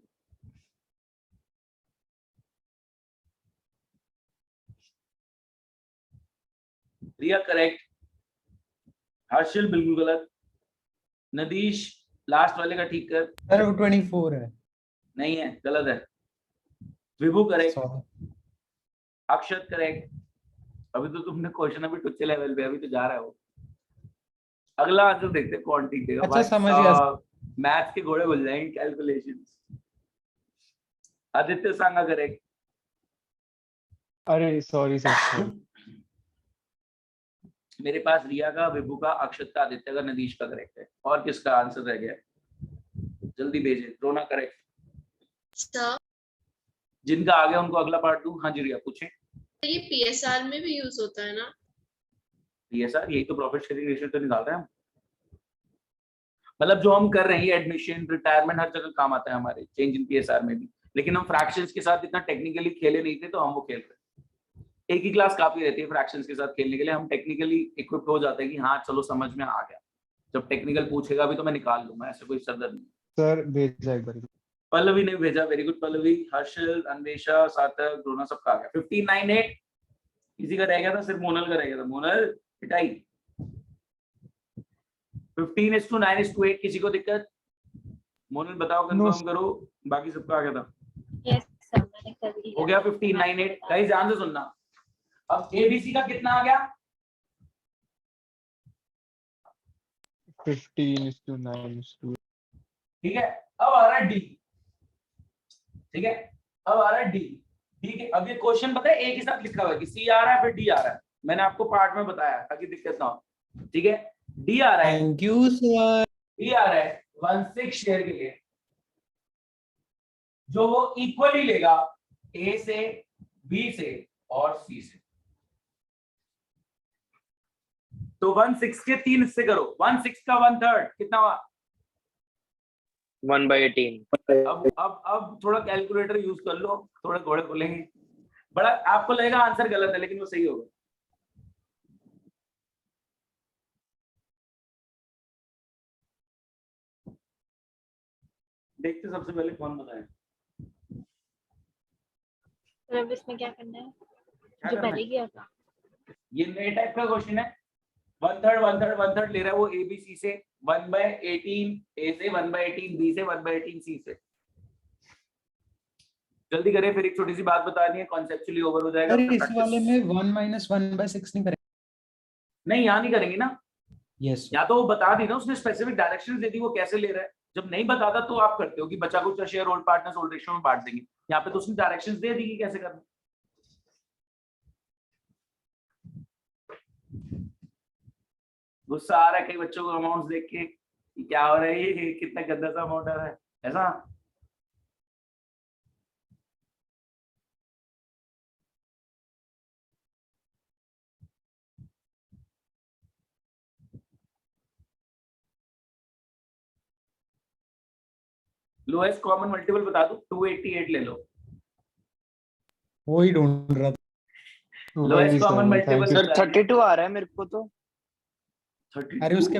रिया करेक्ट, हर्षल बिल्कुल गलत, नदीश लास्ट वाले का ठीक कर। सर वो 24 है। नहीं है, गलत है। विभू करेक्ट, Sorry. अक्षत करेक्ट। अभी तो तुमने क्वेश्चन अभी टुच्चे लेवल पे, अभी तो जा रहा है वो। अगला आंसर देखते हैं कौन ठीक देगा। अच्छा, समझ गया। मैथ्स के घोड़े भूल जाएंगे, कैलकुलेशंस। आदित्य सांगा करेक्ट। अरे सॉरी सर। मेरे पास रिया का, विभू का, अक्षत का, आदित्य का, नदीश का करेक्ट है। और किसका आंसर रह गया? जल्दी भेजे। रोना करेक्ट। सर जिनका आ गया उनको अगला पार्ट दूं। हाँ जी रिया पूछें। ये पीएसआर में भी यूज होता है ना? ये सर यही तो प्रॉफिट शेयरिंग रेशियो तो निकाल रहे हैं हम। मतलब जो हम कर रहे हैं एडमिशन, रिटायरमेंट, हर जगह काम आता है हमारे, चेंज इन पीएसआर में भी। लेकिन हम फ्रैक्शंस के साथ इतना टेक्निकली खेले नहीं थे, तो हम वो खेल रहे हैं। एक ही क्लास काफी रहती है फ्रैक्शंस के साथ खेलने के लिए। हम टेक्निकली इक्विप्ड हो जाते हैं कि हाँ चलो समझ में आ गया। जब टेक्निकल पूछेगा भी तो मैं निकाल लूंगा, ऐसे कोई सरदर्द नहीं। सर भेजा एक बार। पल्लवी ने भेजा, वेरी गुड पल्लवी। हर्षल, अन्वेषा, सार्थक, रोना सबका आ गया। 1598 किसी का रह गया था, सिर्फ मोनल का रह गया था। मोनल पिटाई। 15:9:8 किसी को दिक्कत? मोनल बताओ, कंफर्म करो। बाकी सबका आ गया था। यस सर मैंने कर लिया। हो गया 1598। गाइस ध्यान से सुनना। अब एबीसी का कितना आ गया? 15:9:2। ठीक है, अब आ रहा है डी। ठीक है, अब आ रहा है डी। ठीक है, अब ये क्वेश्चन पता है एक ही साथ लिखा हुआ है कि सी आ रहा है फिर डी आ रहा है। मैंने आपको पार्ट में बताया ताकि दिक्कत ना हो। ठीक है, डी आ रहा है, थैंक यू सर। डी आ रहा है 1/6 शेयर के लिए, जो वो इक्वली लेगा ए से, बी से और सी से। तो 1/6 के 3 हिस्से करो। 1/6 का 1/3 कितना हुआ? 1/18। अब थोड़ा कैलकुलेटर यूज कर लो, थोड़े घोड़े खोलेंगे। बड़ा आपको लगेगा आंसर गलत है, लेकिन वो सही होगा। देखते सबसे पहले कौन बताए। सर अब इसमें क्या करना है? क्या जो करना पहले है? किया था। ये नए टाइप का क्वेश्चन है। 1/3 1/3 1/3 ले रहा है वो एबीसी से। 1/18 ए से, 1/18 बी से, 1/18 सी से। जल्दी करें, फिर एक छोटी सी बात बतानी है, कॉन्सेप्चुअली ओवर हो जाएगा। अरे फिर इस practice। वाले में 1 - 1/6 नहीं करेंगे? नहीं यहाँ नहीं करेंगे ना। यस या तो वो बता दी ना, उसने स्पेसिफिक डायरेक्शंस दे दी वो कैसे ले रहा है। जब नहीं बताता तो आप करते हो कि बचा कुछ share old partners old ratio में बांट देंगे। यहाँ पे तो उसने डायरेक्शंस दे दी कि कैसे करना। गुस्सा आ रहा है कई बच्चों को अमाउंट्स देख के कि क्या हो रहा है, ये कितना गंदा सा अमाउंट आ रहा है ऐसा। लोएस्ट कॉमन मल्टीपल बता दूं, 288 ले लो। वो ही ढूंढ रहा था। लोएस्ट कॉमन मल्टीपल सर 32 आ रहा है मेरे को तो। 32। अरे उसके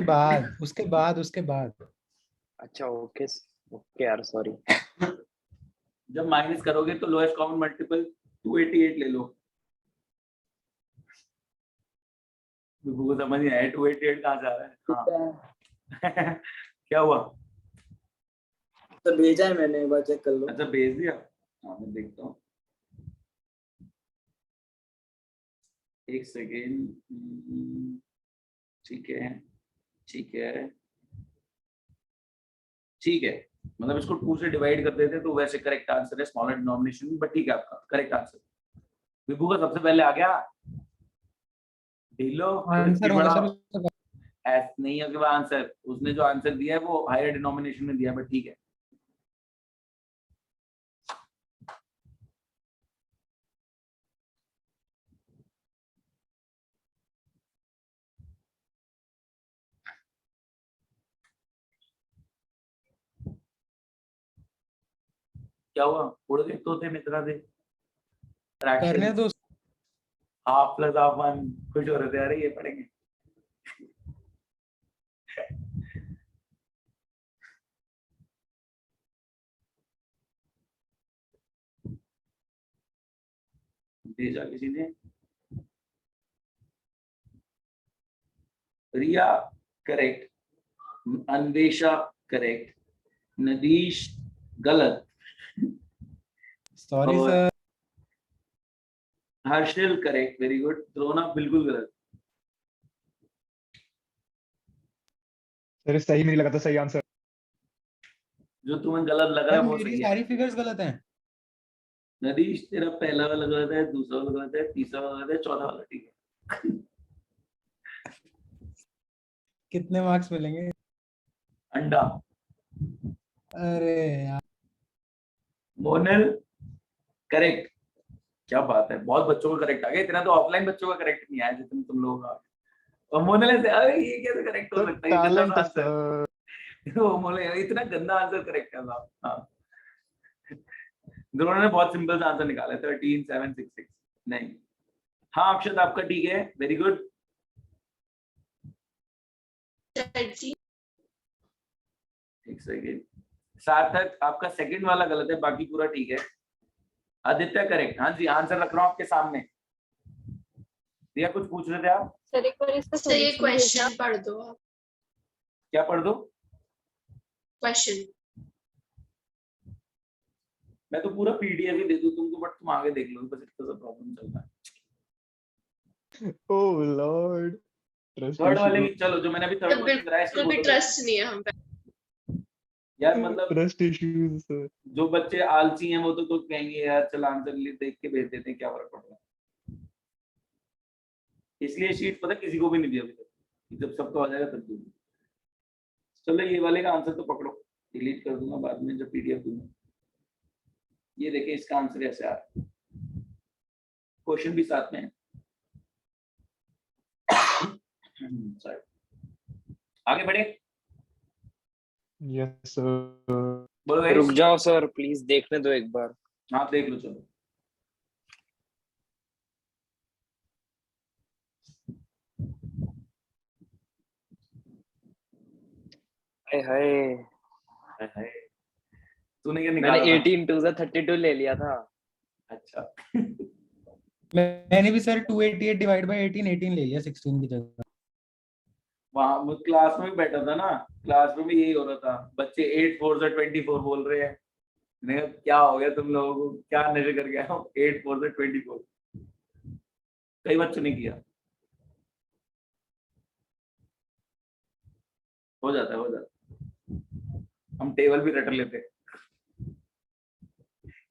बाद अच्छा ओके ओके यार सॉरी। जब माइनस करोगे तो लोएस्ट कॉमन मल्टीपल 288 ले लो। विभू को समझ नहीं आया 288 कहाँ से आ रहा है? हाँ क्या हुआ? तो भेजा है मैंने, एक बार चेक कर लो। अच्छा भेज दिया, हाँ मैं देखता हूँ एक सेकेंड। ठीक है ठीक है ठीक है, मतलब इसको 2 से डिवाइड कर देते तो वैसे करेक्ट आंसर है स्मॉलर डिनोमिनेशन, बट ठीक है आपका करेक्ट आंसर। विभू का सबसे पहले आ गया ढीलो आंसर होगा सर उसका। एस नहीं है आंसर, उसने जो आंसर दिया है वो हायर डिनोमिनेशन में दिया, बट ठीक है। क्या हुआ? उड़ गए तोते मित्रा से। करने दो। हाफ प्लस हाफ 1 खुश हो रहे थे, अरे ये पढ़ेंगे। भेजा किसी ने। रिया करेक्ट, अन्वेषा करेक्ट, नदीश गलत, सॉरी और sir. Harshil correct, very good. Drona बिल्कुल गलत। सर सही में नहीं लगा था सही आंसर। जो तुम्हें गलत लग रहा सर है वो मेरी सही है। सारी फिगर्स गलत हैं। नदीश तेरा पहला वाला गलत है, दूसरा वाला गलत है, तीसरा वाला गलत है, चौथा वाला ठीक है। कितने मार्क्स मिलेंगे? अंडा। अरे यार। मोनल करेक्ट, क्या बात है, बहुत बच्चों का करेक्ट आ गया, इतना तो ऑफलाइन बच्चों का करेक्ट नहीं आया जितना तुम लोगों का। और मोनल ऐसे अरे ये कैसे करेक्ट हो सकता है, ये गंदा टैलेंट आंसर। वो मोनल इतना गंदा आंसर करेक्ट है साहब। हाँ दोनों ने बहुत सिंपल आंसर निकाला है 13 7 6 6 नहीं। हाँ अक्षत आपका ठीक है, वेरी गुड। जी एक सेकेंड, सार्थक आपका सेकंड वाला गलत है, बाकी पूरा ठीक है। आदित्य करेक्ट, हाँ जी आंसर रख रहा हूँ आपके सामने। रिया कुछ पूछ रहे थे आप? सर एक बार इसका सर ये solution क्वेश्चन पढ़ दो आप। क्या पढ़ दो? क्वेश्चन मैं तो पूरा पीडीएफ ही दे दूं तुमको, बट तुम आगे देख लो, बस इतना सा प्रॉब्लम चलता है। Oh lord. थर्ड वाले की चलो, जो मैंने अभी थर्ड क्वेश्चन कराया इसको बिल्कुल भी बोलो। ट्रस्ट नहीं है हम पे। यार मतलब ट्रस्ट इश्यूज सर। जो बच्चे आलसी हैं वो तो कहेंगे यार चल आंसर देख के भेज देते हैं, क्या फर्क पड़ रहा है। इसलिए शीट पता किसी को भी नहीं दिया अभी तक, जब सबका हो जाएगा तब दूंगा। चलो ये वाले का आंसर तो पकड़ो, डिलीट कर दूंगा बाद में जब पीडीएफ दूंगा। ये देखिए इसका आंसर ऐसे आ रहा है, क्वेश्चन भी साथ में है। आगे बढ़े। Yes sir. बोलो रुक guys। जाओ सर प्लीज, देखने दो एक बार। हाँ देख लो चलो। हाय हाय, हाय हाय। तूने क्या निकाला मैंने था? 18 2 से 32 ले लिया था। अच्छा। मैंने भी सर 288 डिवाइड बाय 18 18 ले लिया 16 की जगह। वहां क्लास में भी बैठा था ना, क्लास में भी यही हो रहा था, बच्चे 8 4 से 24 बोल रहे हैं। मैंने कहा, क्या हो गया तुम लोगों को, क्या नशे कर गया हो? 8 4 से 24 कई बच्चों ने किया। हो जाता है, हो जाता है। हम टेबल भी रट लेते हैं,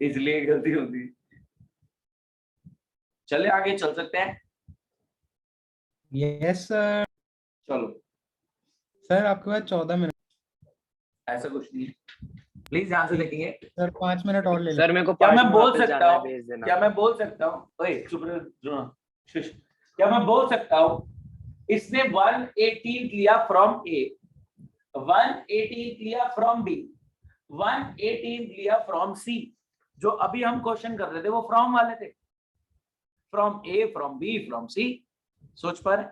इसलिए गलती होती है। चले आगे चल सकते हैं। Yes sir. चलो सर आपके पास 14 मिनट। ऐसा कुछ नहीं है, प्लीज ध्यान से देखेंगे। सर 5 मिनट और ले लें। सर मेरे को क्या 5 मैं मिनट बोल वापस सकता जाना है, हूँ? भेज देना। क्या मैं बोल सकता हूँ? ओए चुप रहो, सुनो, शुश। क्या मैं बोल सकता हूँ इसने 118 लिया फ्रॉम ए, 118 लिया फ्रॉम बी, 118 लिया फ्रॉम सी। जो अभी हम क्वेश्चन कर रहे थे वो फ्रॉम वाले थे, from A, from B, from C. सोच पा रहे?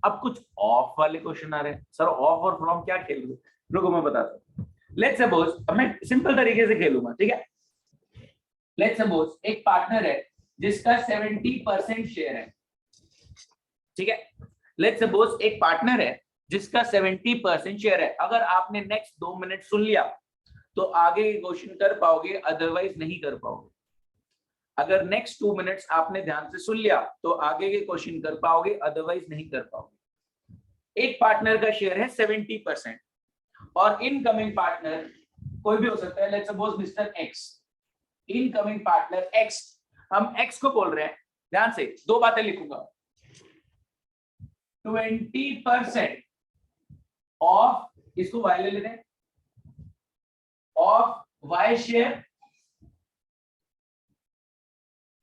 अब कुछ ऑफ वाले क्वेश्चन आ रहे हैं। सर ऑफ और फ्रॉम क्या खेल रहे? रुको मैं बताता हूँ। लेट्स सपोज, अब मैं सिंपल तरीके से खेलूंगा, ठीक है। लेट्स सपोज एक पार्टनर है जिसका 70% शेयर है, ठीक है। लेट्स सपोज एक पार्टनर है जिसका 70% शेयर है। अगर आपने नेक्स्ट 2 मिनट सुन लिया तो आगे क्वेश्चन कर पाओगे, अदरवाइज नहीं कर पाओगे। अगर नेक्स्ट 2 मिनट्स आपने ध्यान से सुन लिया तो आगे के क्वेश्चन कर पाओगे, अदरवाइज नहीं कर पाओगे। एक पार्टनर का शेयर है 70% और इनकमिंग पार्टनर कोई भी हो सकता है, let's suppose mister x, incoming partner x, हम एक्स को बोल रहे हैं। ध्यान से 2 बातें लिखूंगा, 20% ऑफ, इसको वाई ले लेते हैं, of Y share,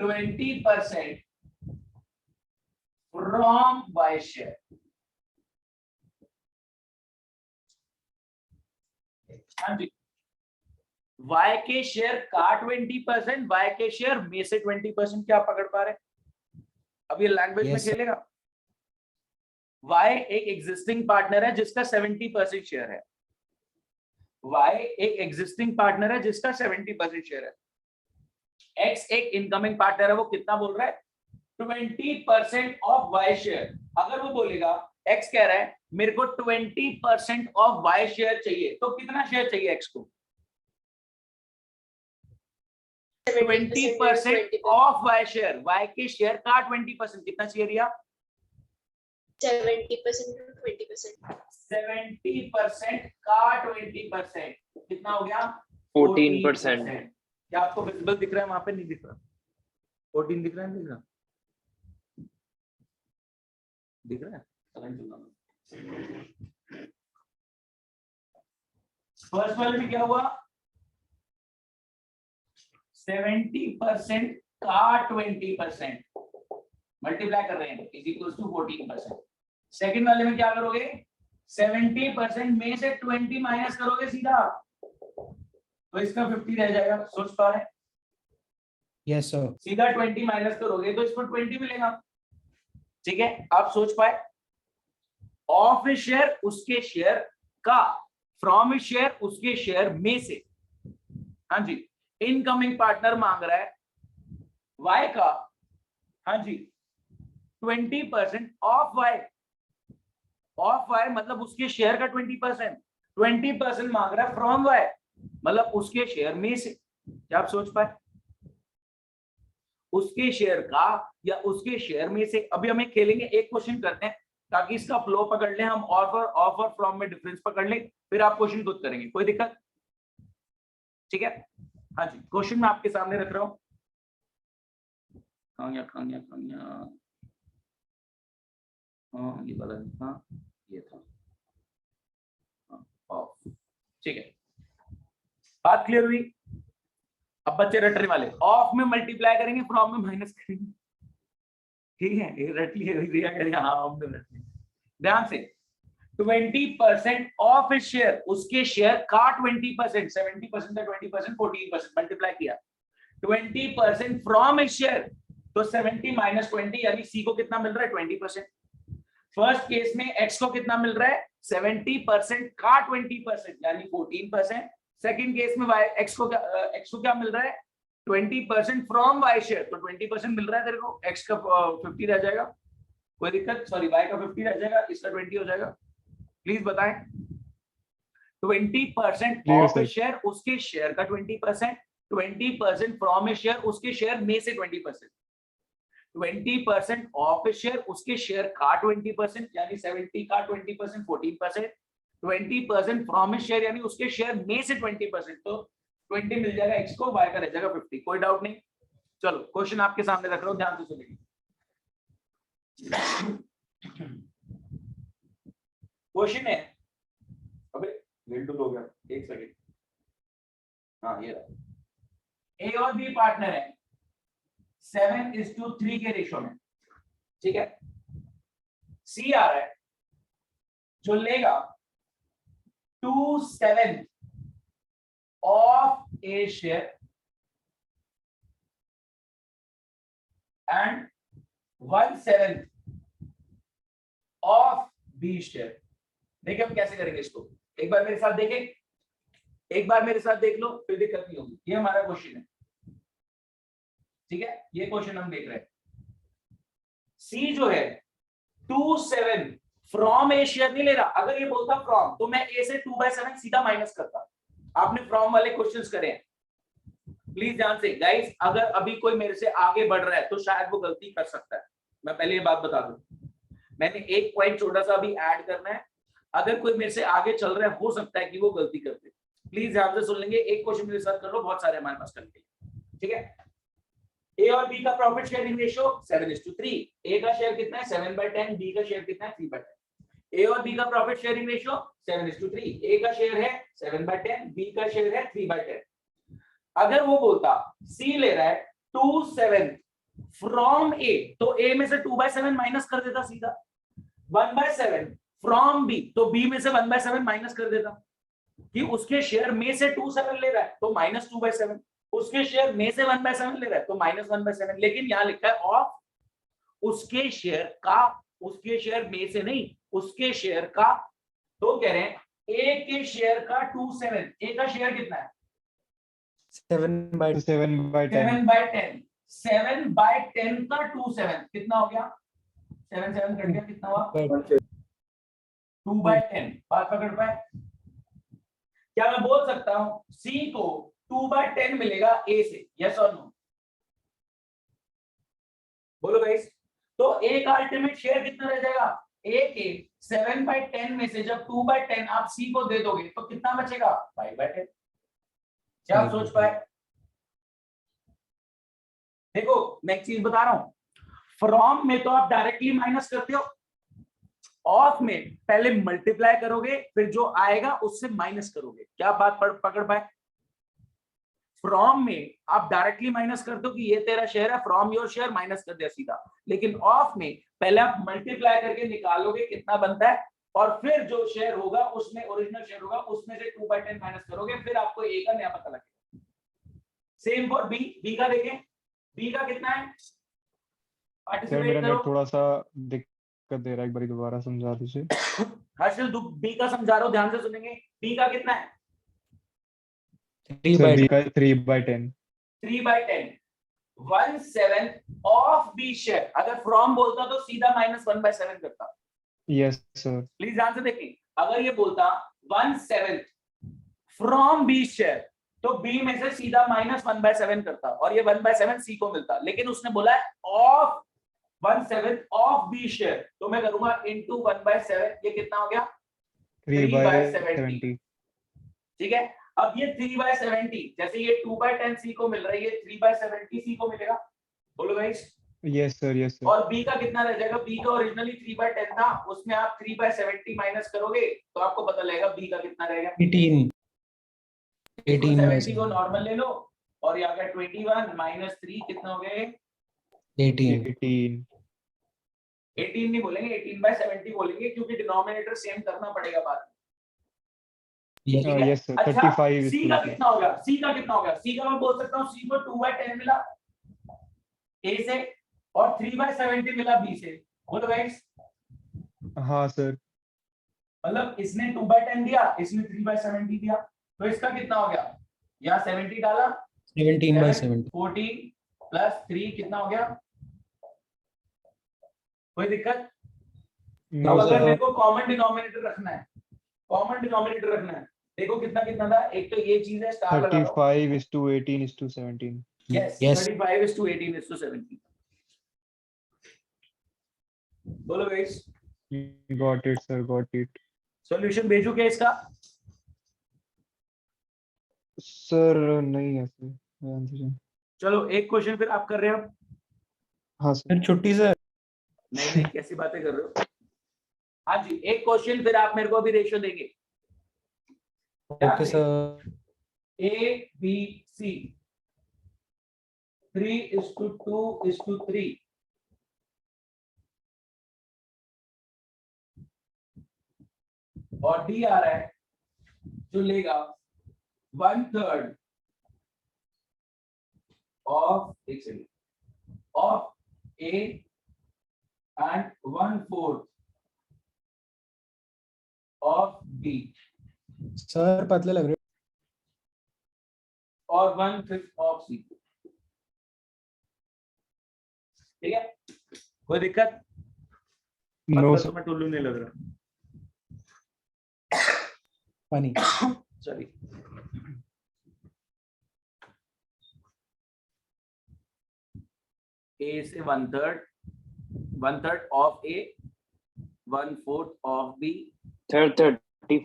20% from Y share. हाँ जी, वाई के शेयर का 20%, वाई के शेयर में से 20%, क्या पकड़ पा रहे हैं? अब ये लैंग्वेज में Yes, sir. खेलेगा। वाई एक एग्जिस्टिंग पार्टनर है जिसका 70% शेयर है, वाई एक एग्जिस्टिंग पार्टनर है जिसका 70% शेयर है। एक्स एक इनकमिंग पार्टनर है, वो कितना बोल रहा है? 20% ऑफ वाई शेयर। अगर वो बोलेगा, एक्स कह रहा है मेरे को 20% ऑफ वाई शेयर चाहिए, तो कितना शेयर चाहिए एक्स को? 20% ऑफ वाई शेयर, वाई के शेयर का 20%, कितना चाहिए रिया? 70% to 20%. 70% का 20%, कितना हो गया? 14%. क्या आपको विजिबल दिख रहा है? वहां पे नहीं दिख रहा। 14 दिख रहा है, नहीं दिख रहा है? फर्स्ट वाले में क्या हुआ? 70% का 20% मल्टीप्लाई कर रहे हैं इज इक्वल टू 14%। सेकंड वाले में क्या करोगे? 70% में से 20 माइनस करोगे सीधा, तो इसका 50 रह जाएगा। सोच पा रहे हैं? Yes sir. सीधा 20 माइनस करोगे तो इसको 20 मिलेगा। ठीक है, आप सोच पाए? ऑफ शेयर उसके शेयर का, फ्रॉम शेयर उसके शेयर में से। हाँ जी, इनकमिंग पार्टनर मांग रहा है वाई का, हाँ जी 20% ऑफ वाई, ऑफ वाई मतलब उसके शेयर का 20%, 20% मांग रहा है फ्रॉम वाई मतलब उसके शेयर में से। क्या आप सोच पाए? उसके शेयर का या उसके शेयर में से। अभी हमें खेलेंगे, एक क्वेश्चन करते हैं ताकि इसका फ्लो पकड़ लें हम, ऑफ और फ्रॉम में डिफरेंस पकड़ लें, फिर आप क्वेश्चन खुद करेंगे। कोई दिक्कत? ठीक है, हाँ जी, क्वेश्चन मैं आपके सामने रख रहा हूं। हाँ ये वाला था, ये था ऑफ। ठीक है, बात क्लियर हुई? अब बच्चे रटने वाले, ऑफ में मल्टीप्लाई करेंगे, फ्रॉम में माइनस करेंगे। ठीक है, ये रट लिए, रिया कह रही है हाँ हमने रट लिया। ध्यान से, 20% ऑफ शेयर उसके शेयर का 20%, 70% का 20%, 14% मल्टीप्लाई किया। 20% फ्रॉम शेयर, तो 70 माइनस 20 यानी सी को कितना मिल रहा है? 20%। फर्स्ट केस में एक्स को कितना मिल रहा है? 70% का 20% यानी 14%। सेकंड केस में वाई एक्स को क्या मिल रहा है? 20% फ्रॉम वाई शेयर, तो 20% मिल रहा है तेरे को, एक्स का 50 रह जाएगा। कोई दिक्कत? सॉरी, वाई का 50 रह जाएगा, इसका 20 हो जाएगा। प्लीज बताएं। 20% ऑफ शेयर उसके शेयर का 20%, 20% फ्रॉम ए शेयर उसके शेयर में से 20%, 20% ऑफ ए शेयर उसके शेयर का 20% यानी 70 का 20%, 14%, 20% फ्रॉम ए शेयर यानी उसके शेयर में से 20%, तो 20 मिल जाएगा एक्स को, वाई का रह जाएगा 50। कोई डाउट नहीं? चलो क्वेश्चन आपके सामने रख रहा हूं, ध्यान से सुनिए। क्वेश्चन है, अबे विंडो हो गया, एक सेकंड। हाँ ये रहा, ए और बी पार्टनर है 7:3 के रेशो में। ठीक है, सी आ रहा है जो लेगा 2/7 of A share and 1/7 of B share. देखिए हम कैसे करेंगे इसको, एक बार मेरे साथ देखें, एक बार मेरे साथ देख लो, फिर दिक्कत नहीं होगी। ये हमारा क्वेश्चन है, ठीक है, ये क्वेश्चन हम देख रहे हैं। सी जो है 2/7 फ्रॉम ए शेयर नहीं ले रहा। अगर ये बोलता फ्रॉम तो मैं ए से 2/7 सीधा माइनस करता। आपने फ्रॉम वाले क्वेश्चंस करे हैं, प्लीज ध्यान से गाइस। अगर अभी कोई मेरे से आगे बढ़ रहा है तो शायद वो गलती कर सकता है, मैं पहले ये बात बता दूं। मैंने एक पॉइंट छोटा सा अभी ऐड करना है। अगर कोई मेरे से आगे चल रहा है हो सकता है कि वो गलती कर दे। प्लीज ध्यान से सुन लेंगे, एक क्वेश्चन मेरे साथ कर लो, बहुत सारे हमारे पास करने के लिए, ठीक है। ए और बी का प्रॉफिट शेयरिंग रेशियो 7:3। ए का शेयर कितना है 7/10, बी का शेयर कितना है 3/10। ए और बी का प्रॉफिट शेयरिंग रेशियो 7:3। ए का शेयर है 7/10, बी का शेयर है 3/10। अगर वो बोलता सी ले रहा है 2/7 फ्रॉम ए, तो ए में से 2/7 माइनस कर देता सीधा। 1/7 फ्रॉम बी, तो बी में से 1/7 माइनस कर देता। कि उसके शेयर में से 2/7 ले रहा है तो -2/7, उसके शेयर में से 1/7 ले रहा है तो -1/7। लेकिन यहां लिखा है ऑफ उसके शेयर का, उसके शेयर में से नहीं, उसके शेयर का। तो कह रहे हैं ए के शेयर का 2/7, ए का शेयर कितना है 7/10 7/10 7/10, 7/10 का 2/7 कितना हो गया, 7/7 कट गया, कितना हुआ 2/10। बात पकड़ पाए? क्या मैं बोल सकता हूं सी को 2/10 मिलेगा ए से, यस और नो? बोलो गाइस। तो ए का अल्टीमेट शेयर कितना रह जाएगा, ए के 7/10 में से जब 2/10 आप सी को दे दोगे तो कितना बचेगा 5/10। क्या आप सोच पाए? देखो मैं एक चीज बता रहा हूं, फ्रॉम में तो आप डायरेक्टली माइनस करते हो, ऑफ में पहले मल्टीप्लाई करोगे फिर जो आएगा उससे माइनस करोगे। क्या बात पकड़ पाए? फ्रॉम में आप डायरेक्टली माइनस करते हो कि ये तेरा शेयर है, फ्रॉम योर शेयर माइनस कर दिया सीधा। लेकिन ऑफ में पहले आप मल्टीप्लाई करके निकालोगे कितना बनता है, और फिर जो शेयर होगा उसमें ओरिजिनल शेयर होगा उसमें से 2/10 माइनस करोगे, फिर आपको ए का नया पता लगेगा। Same for B. बी का देखें, बी का कितना है, सर पार्टिसिपेट मेरा करो। नेट थोड़ा सा दिक्कत दे रहा है, एक बार दोबारा समझा दीजिए। हर्षल बी का समझा रहा हूं, ध्यान से सुनेंगे। बी का कितना है सर बी का 3/10 3/10, 1/7 ऑफ बी शेयर। अगर फ्रॉम बोलता तो सीधा -1/7 करता। Yes sir. प्लीज ध्यान से देखें, अगर ये बोलता 1/7 फ्रॉम बी शेयर तो बी में से सीधा -1/7 करता और ये 1/7 सी को मिलता। लेकिन उसने बोला है ऑफ 1/7 ऑफ बी शेयर, तो मैं करूंगा इनटू 1/7, ये कितना हो गया 3/70। ठीक है। अब ये 3/70 जैसे ये 2/10 सी को मिल रहा है, ये 3/70 सी को मिलेगा। बोलो guys. Yes sir, yes sir. और बी का कितना रह जाएगा, बी का ओरिजिनली 3/10 था, उसमें आप 3/70 माइनस करोगे तो आपको पता लगेगा बी का कितना रहेगा 18 70 को नॉर्मल ले लो और ये आ गया 21 - 3 कितना हो गए 18 18 नहीं बोलेंगे, 18/70 बोलेंगे क्योंकि डिनोमिनेटर सेम करना पड़ेगा बाद में। ठीक है? Yes sir. अच्छा 35 सी का कितना हो गया, सी का कितना हो गया, सी का मैं बोल सकता हूँ सी को 2/10 मिला ए से और 3/70 मिला बी से। बोलो गाइस। हाँ सर। मतलब इसने 2/10 दिया, इसने 3/70 दिया, तो इसका कितना हो गया, यहाँ 70 डाला 17/70 14 प्लस 3 कितना हो गया, कोई दिक्कत? नो अब अगर सर। मेरे को कॉमन डिनोमिनेटर रखना है, कॉमन डिनोमिनेटर रखना है, देखो कितना कितना था, एक तो ये चीज है स्टार लगा दो। 35:18:17। Yes, Yes. 35:18:17। बोलो guys. Got it sir, got it. Solution भेजू क्या इसका? सर नहीं है सर। चलो एक क्वेश्चन फिर आप कर रहे हो। हाँ सर। फिर छुट्टी सर। नहीं नहीं, कैसी बातें कर रहे हो? हाँ जी, एक क्वेश्चन फिर आप मेरे को अभी रेशियो देंगे। Okay sir. A B C 3:2:3 और D आ रहा है जो लेगा 1/3 of of A and 1/4 of B sir पतले लग रहे और 1/5 ऑफ C। ठीक है, कोई दिक्कत? नो मतलब तुम्हें टुल्लू नहीं लग रहा? फनी। सॉरी। A से 1/3 of A, 1/4 of B, 35:18 and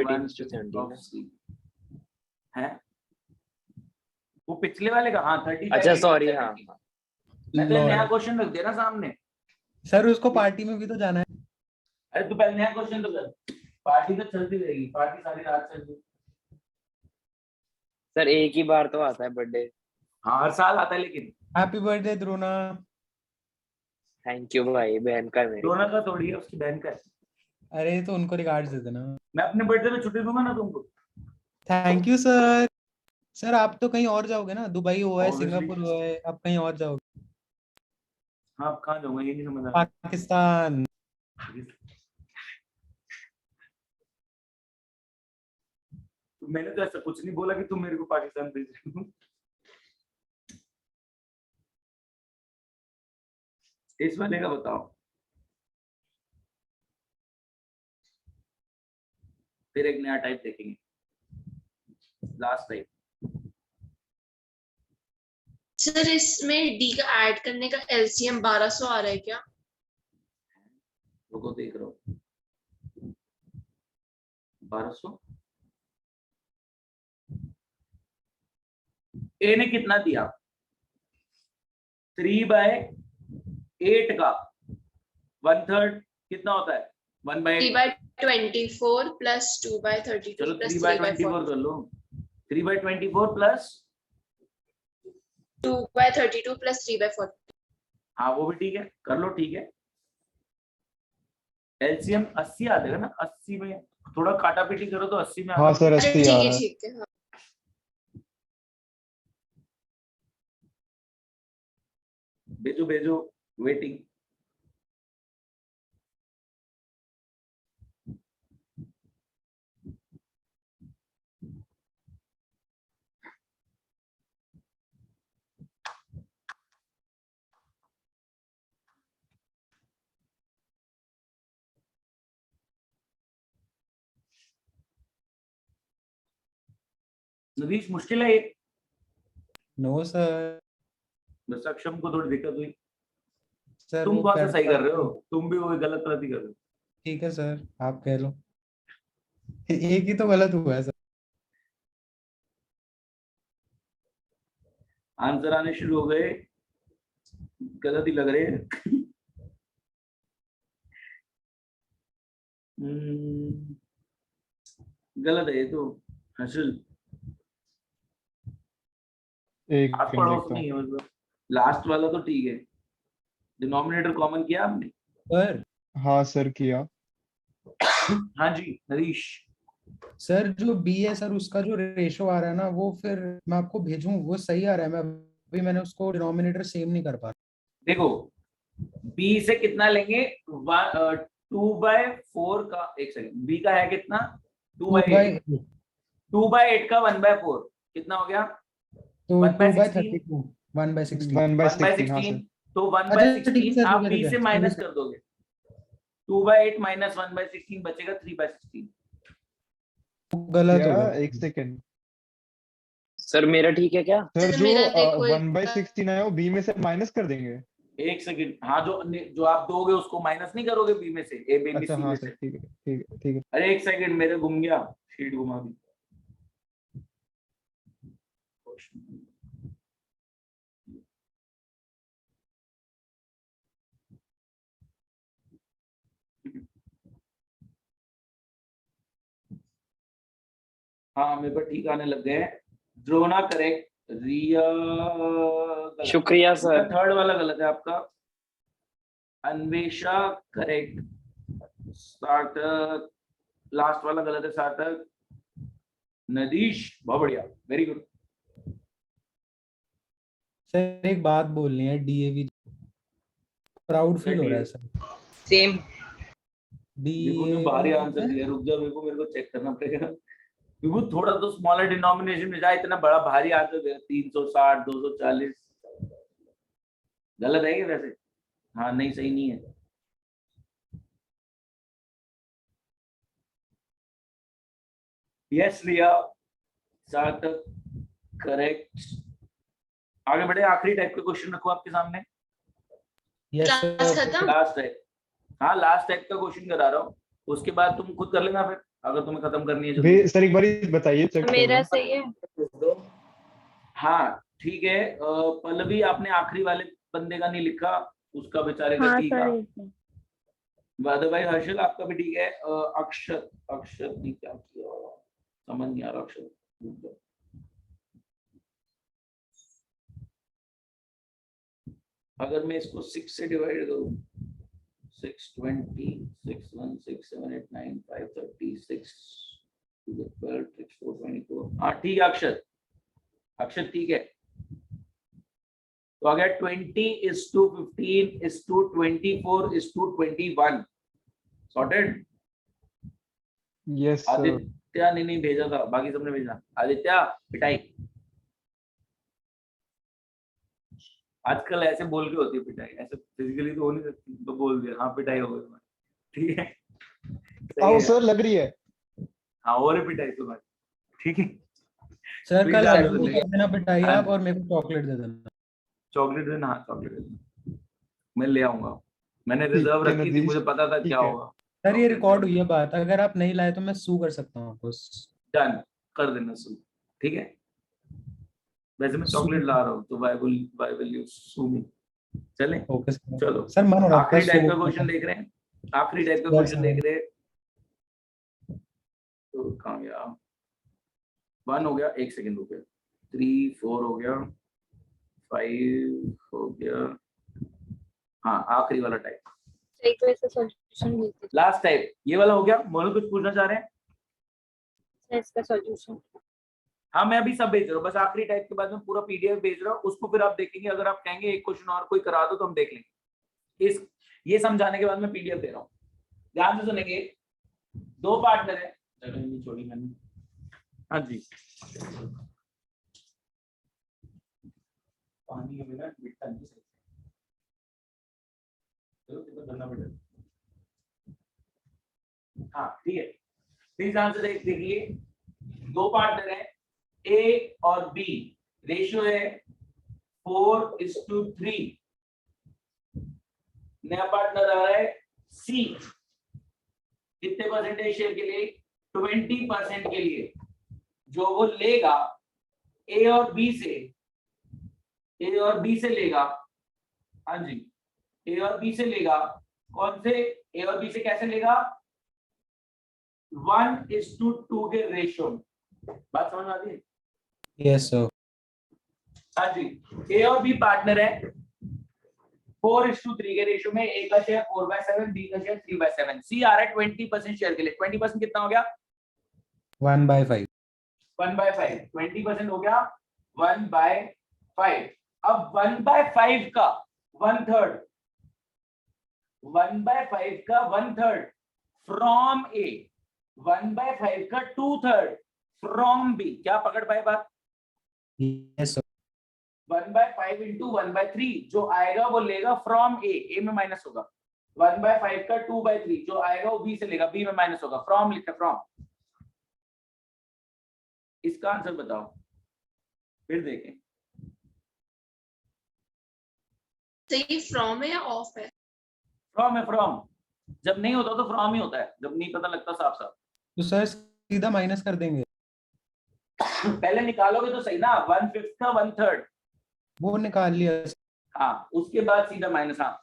1:17 of ना? C है। वो पिछले वाले का, हाँ 35 अच्छा 18, सॉरी, 70। हाँ मैं तो नया लॉर्ड क्वेश्चन रख दिया ना सामने। सर, उसको पार्टी में भी तो जाना है। अरे तू पहले नया क्वेश्चन तो कर, पार्टी तो चलती रहेगी, पार्टी सारी रात चलती। सर एक ही बार तो आता है बर्थडे। हाँ हर साल आता है, लेकिन happy birthday Drona. Thank you भाई, बहन का है मेरी। दोनों का थोड़ी है, उसकी बहन का है। अरे तो उनको रिगार्ड्स दे देना। मैं अपने बर्थडे पे छुट्टी दूंगा ना तुमको। Thank you sir. सर आप तो कहीं और जाओगे ना, दुबई हुआ है, Obviously। सिंगापुर हुआ है, आप कहीं और जाओगे। हाँ अब कहाँ जाऊंगा, ये नहीं समझ आ रहा। पाकिस्तान। मैंने तो ऐसा कुछ नहीं बोला कि तुम मेरे को पाकिस्तान भेज रहे हो। इस वाले का बताओ, फिर एक नया टाइप देखेंगे, लास्ट टाइप। सर इसमें डी का ऐड करने का एलसीएम 1200 आ रहा है क्या? रुको देख रहा हूँ। 1200 ए ने कितना दिया? 3/8 का 1/3 कितना होता है? 1/8। 3/24 प्लस 2/32 चलो प्लस 3/24 कर लो। 3/24 प्लस 2/32 प्लस 3/40। हाँ वो भी ठीक है, कर लो, ठीक है। एलसीएम 80 आ जाएगा ना, 80 में थोड़ा काटा पीटी करो तो 80 में हाँ सर, अरे 80 आ रहा है। ठीक है हाँ। भेजो भेजो, वेटिंग। नदीश मुश्किल है ये, नो सर। बस सक्षम को थोड़ी दिक्कत हुई। सर तुम वो कौन सा कर सही कर रहे हो? तुम भी वो गलत गलती कर रहे हो। ठीक है सर, आप कह लो। एक ही तो गलत हुआ है सर। आंसर आने शुरू हो गए, गलत ही लग रहे हैं। गलत है ये तो। हर्षल एक आप सेकंड पड़ोस देखता नहीं हूँ। है, मतलब लास्ट वाला तो ठीक है। डिनोमिनेटर कॉमन किया आपने? सर हाँ सर, किया। हाँ जी नदीश। सर जो बी है सर, उसका जो रेशो आ रहा है ना, वो फिर मैं आपको भेजूं, वो सही आ रहा है। मैं अभी मैंने उसको डिनोमिनेटर सेम नहीं कर पा रहा। देखो बी से कितना लेंगे? 2/4 का, एक सेकंड, बी का है कितना? 2/8। 2/8 का 1/4 कितना हो गया? तो 1/16। 2/32 1/16। 1/16, हाँ सर। 1/16 तो अच्छा ठीक है 1/16 सर, आप ठीक है बी ठीक है, से ठीक माइनस है। कर दोगे। 2/8 माइनस 1/16 बचेगा 3/16। गलत क्या? हो गया। एक सेकंड सर मेरा ठीक है क्या? सर, सर जो मेरा देखो 1/16 आया वो बी में से माइनस कर देंगे। एक सेकंड, हाँ जो जो आप दोगे उसको माइनस नहीं करोगे बी में से, ए बी बी अच्छा सी हाँ में सर, से। ठीक है ठीक है ठीक है। अरे एक सेकंड, मेरे घूम गया, शीट घुमा दी। हाँ मेरे पर ठीक आने लग गए हैं। द्रोना करेक्ट, रिया गलत। शुक्रिया सर। थर्ड वाला गलत है आपका। अन्वेषा करेक्ट। सार्थक, लास्ट वाला गलत है सार्थक। नदीश बहुत बढ़िया, वेरी गुड। सर एक बात बोलनी है, डीएवी प्राउड फील हो रहा है सर। सेम। देखो तो भारी आंसर दिया, रुक जा, मेरे को चेक करना पड़ेगा। देखो थोड़ा तो स्मॉलर डिनोमिनेशन में जाए, इतना बड़ा भारी आंसर दिया 360 240। गलत है क्या वैसे? हाँ नहीं, सही नहीं है। यस रिया, सार्थक, करेक्ट। आगे बढ़े, आखिरी टाइप का क्वेश्चन रखो आपके सामने। Yes class sir. खत्म। लास्ट टाइप, हाँ लास्ट टाइप का क्वेश्चन करा रहा हूँ, उसके बाद तुम खुद कर लेना फिर, अगर तुम्हें खत्म करनी है जल्दी। सर एक बार बताइए, चेक कर मेरा लूं। सही है। हाँ ठीक है, पल्लवी आपने आखिरी वाले बंदे का नहीं लिखा, उसका बेचारे का हाँ ठीक सर, है। इसमें। वादा भाई, हर्षल आपका भी ठीक है। अक्षत, अक्षत ने क्या किया समझ नहीं आ रहा। अक्षत, अगर मैं इसको 6 से डिवाइड करूं, 6 20 6 1 6 7 8 9 5 36 12 6 4 24, हाँ ठीक है अक्षत, अक्षत ठीक है। तो आ गया 20:15:24:21 सॉर्टेड। Yes sir. आदित्य ने नहीं भेजा था, बाकी सबने भेजा। आदित्य पिटाई, आजकल ऐसे बोल के होती है पिटाई, ऐसे फिजिकली तो हो नहीं सकती, तो बोल दिया हाँ पिटाई हो गई, ठीक है। सही आओ है। सर, लग रही है। हाँ और पिटाई तुम्हारी, ठीक है। सर Please कल answer आलू the को कर देना पिटाई हाँ। आप, और मेरे को चॉकलेट दे देना। चॉकलेट देना, हाँ चॉकलेट देना, मैं ले आऊंगा, मैंने ठीक रिजर्व है, रखी थी, नदीश, मुझे पता था ठीक क्या है। होगा। सर ये रिकॉर्ड हुई है बात, अगर आप नहीं लाए तो मैं सू कर सकता हूँ आपको। डन, कर देना सू, ठीक है। वैसे मैं चॉकलेट ला रहा हूँ, तो why will you sue me? चले, ओके सर। चलो सर मन हो रहा आखिरी था टाइप का सू क्वेश्चन देख रहे हैं, आखिरी टाइप का Yes, क्वेश्चन sir. देख रहे हैं। तो कहाँ गया, 1 हो गया, 1 सेकंड हो गया, 3 4 हो गया, 5 हो गया, हाँ आखिरी वाला टाइप, एक वैसे सॉल्यूशन भेज लास्ट टाइप, ये वाला हो गया। मोनू कुछ पूछना चाह रहे हैं? दीजिए इसका सॉल्यूशन। हाँ मैं अभी सब भेज रहा हूँ, बस आखिरी टाइप के बाद में पूरा पीडीएफ भेज रहा हूँ, उसको फिर आप देखेंगे। अगर आप कहेंगे एक क्वेश्चन और कोई करा दो तो हम देख लेंगे। इस ये समझाने के बाद मैं पीडीएफ दे रहा हूँ, ध्यान से सुनेंगे। 2 पार्टनर है, छोड़ी मैंने, हाँ जी पानी के बिना मिटता नहीं सही, चलो कितना करना पड़ेगा। हाँ ठीक है, प्लीज आंसर देखिए। 2 पार्टनर है, ए और बी, रेशियो है 4:3। नया पार्टनर आ रहा है सी, कितने परसेंटेज शेयर के लिए? 20% के लिए। जो वो लेगा ए और बी से, ए और बी से लेगा, हाँ जी ए और बी से लेगा, कौन से ए और बी से कैसे लेगा? 1:2 के रेशियो में। बात समझ में आती है? Yes sir. हाँ जी, ए और बी पार्टनर है, 4:3 के रेशियो में। ए का शेयर 4/7, बी का शेयर 3/7। सी आ रहा है 20% शेयर के लिए। 20% कितना हो गया? 1/5। 1/5, 20% हो गया 1/5। अब 1/5 का 1/3, 1/5 का 1/3 फ्रॉम ए, 1/5 का 2/3 फ्रॉम बी। क्या पकड़ पाए बात? Yes sir. 1/5 इंटू 1/3 जो आएगा वो लेगा फ्रॉम ए में माइनस होगा। 1/5 का 2/3 जो आएगा वो बी से लेगा, बी में माइनस होगा। फ्रॉम लिखा, फ्रॉम। इसका आंसर बताओ, फिर देखें। सही फ्रॉम है या ऑफ है? फ्रॉम है, फ्रॉम। जब नहीं होता तो फ्रॉम ही होता है, जब नहीं पता लगता साफ साफ। तो सर सीधा माइनस कर देंगे। पहले निकालोगे तो सही ना, 1/5 का 1/3, वो निकाल लिया। हाँ उसके बाद सीधा माइनस। हाँ